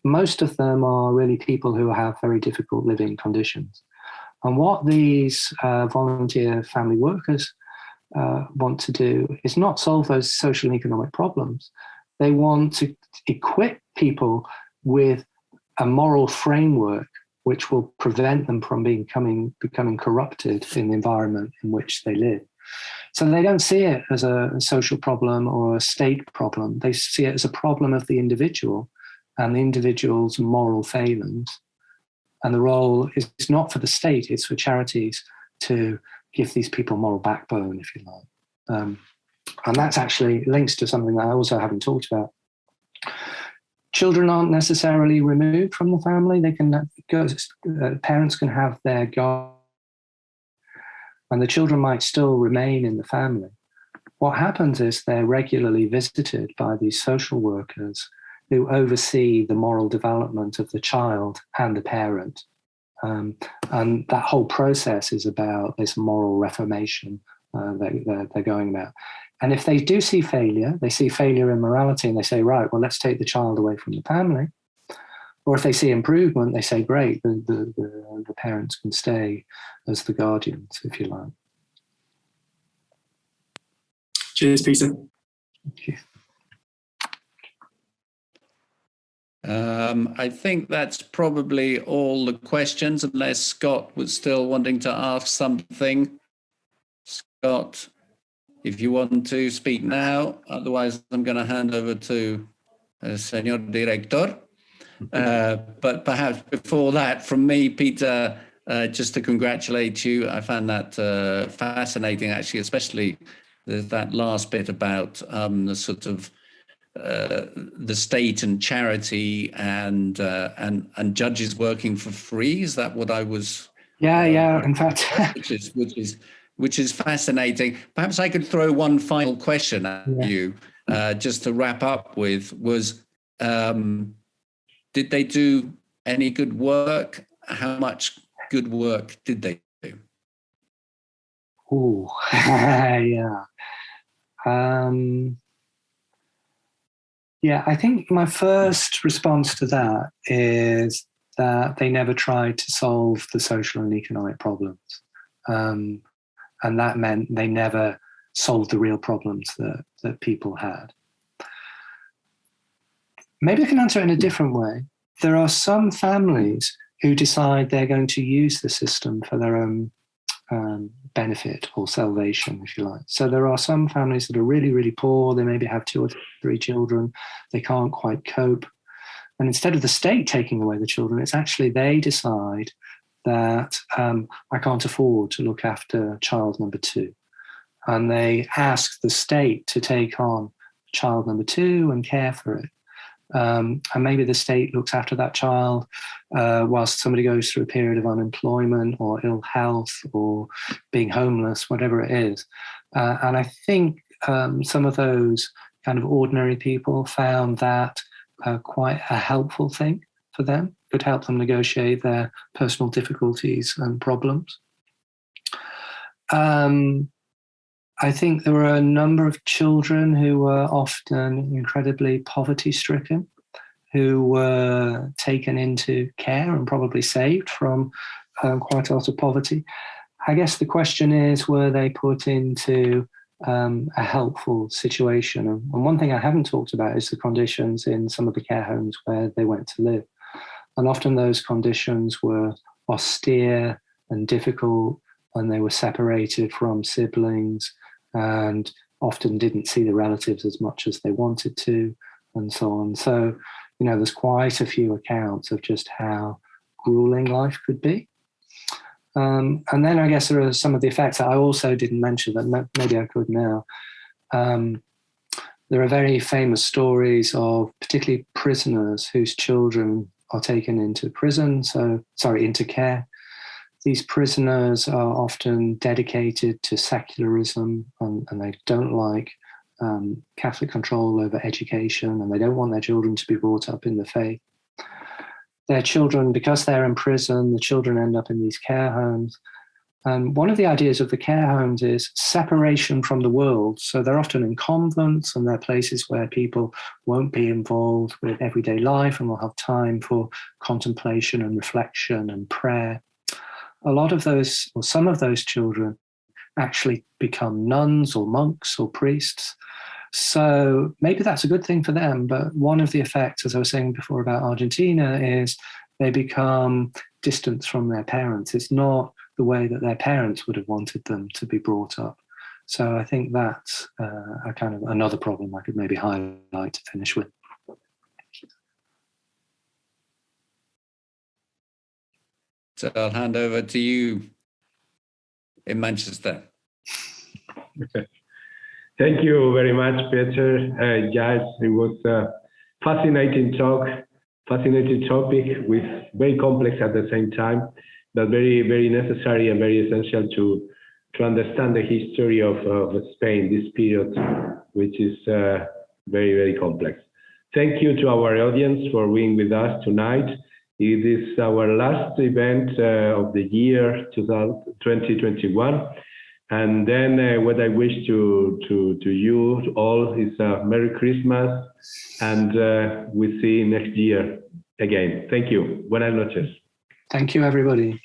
Most of them are really people who have very difficult living conditions. And what these volunteer family workers want to do is not solve those social and economic problems. They want to equip people with a moral framework which will prevent them from becoming corrupted in the environment in which they live. So they don't see it as a social problem or a state problem. They see it as a problem of the individual and the individual's moral failings. And the role is not for the state, it's for charities to give these people moral backbone, if you like. And that's actually links to something that I also haven't talked about. Children aren't necessarily removed from the family. They can go, parents can have their guard, and the children might still remain in the family. What happens is they're regularly visited by these social workers who oversee the moral development of the child and the parent. And that whole process is about this moral reformation that they're going about. And if they do see failure, they see failure in morality and they say, right, well, let's take the child away from the family. Or if they see improvement, they say, great, the parents can stay as the guardians, if you like. Cheers, Peter. Thank you. I think that's probably all the questions, unless Scott was still wanting to ask something. Scott, if you want to speak now, otherwise I'm going to hand over to Señor Director. But perhaps before that, from me, Peter, just to congratulate you. I found that fascinating, actually, especially that last bit about the sort of the state and charity and judges working for free. Is that what I was? Yeah. In fact, which is fascinating. Perhaps I could throw one final question at you, just to wrap up with. Was did they do any good work? How much good work did they do? Oh, yeah. Yeah, I think my first response to that is that they never tried to solve the social and economic problems. And that meant they never solved the real problems that people had. Maybe I can answer it in a different way. There are some families who decide they're going to use the system for their own benefit or salvation, if you like. So there are some families that are really, really poor. They maybe have 2 or 3 children. They can't quite cope. And instead of the state taking away the children, it's actually they decide that I can't afford to look after child number 2. And they ask the state to take on child number 2 and care for it. And maybe the state looks after that child whilst somebody goes through a period of unemployment or ill health or being homeless, whatever it is. And I think some of those kind of ordinary people found that quite a helpful thing for them. Could help them negotiate their personal difficulties and problems. I think there were a number of children who were often incredibly poverty-stricken, who were taken into care and probably saved from quite a lot of poverty. I guess the question is, were they put into a helpful situation? And one thing I haven't talked about is the conditions in some of the care homes where they went to live. And often those conditions were austere and difficult, and they were separated from siblings, and often didn't see the relatives as much as they wanted to, and so on. So, there's quite a few accounts of just how grueling life could be. And then I guess there are some of the effects that I also didn't mention that maybe I could now. There are very famous stories of particularly prisoners whose children are taken into prison, into care. These prisoners are often dedicated to secularism, and they don't like Catholic control over education, and they don't want their children to be brought up in the faith. Their children, because they're in prison, the children end up in these care homes. And one of the ideas of the care homes is separation from the world. So they're often in convents, and they're places where people won't be involved with everyday life and will have time for contemplation and reflection and prayer. A lot of those, or some of those children, actually become nuns or monks or priests. So maybe that's a good thing for them. But one of the effects, as I was saying before about Argentina, is they become distant from their parents. It's not the way that their parents would have wanted them to be brought up. So I think that's a kind of another problem I could maybe highlight to finish with. So I'll hand over to you in Manchester. Okay. Thank you very much, Peter. Giles, it was a fascinating talk, fascinating topic with very complex at the same time, but very, very necessary and very essential to understand the history of Spain, this period, which is very, very complex. Thank you to our audience for being with us tonight. It is our last event of the year 2021. And then what I wish to you all is a Merry Christmas, and we see next year again. Thank you. Buenas noches. Thank you, everybody.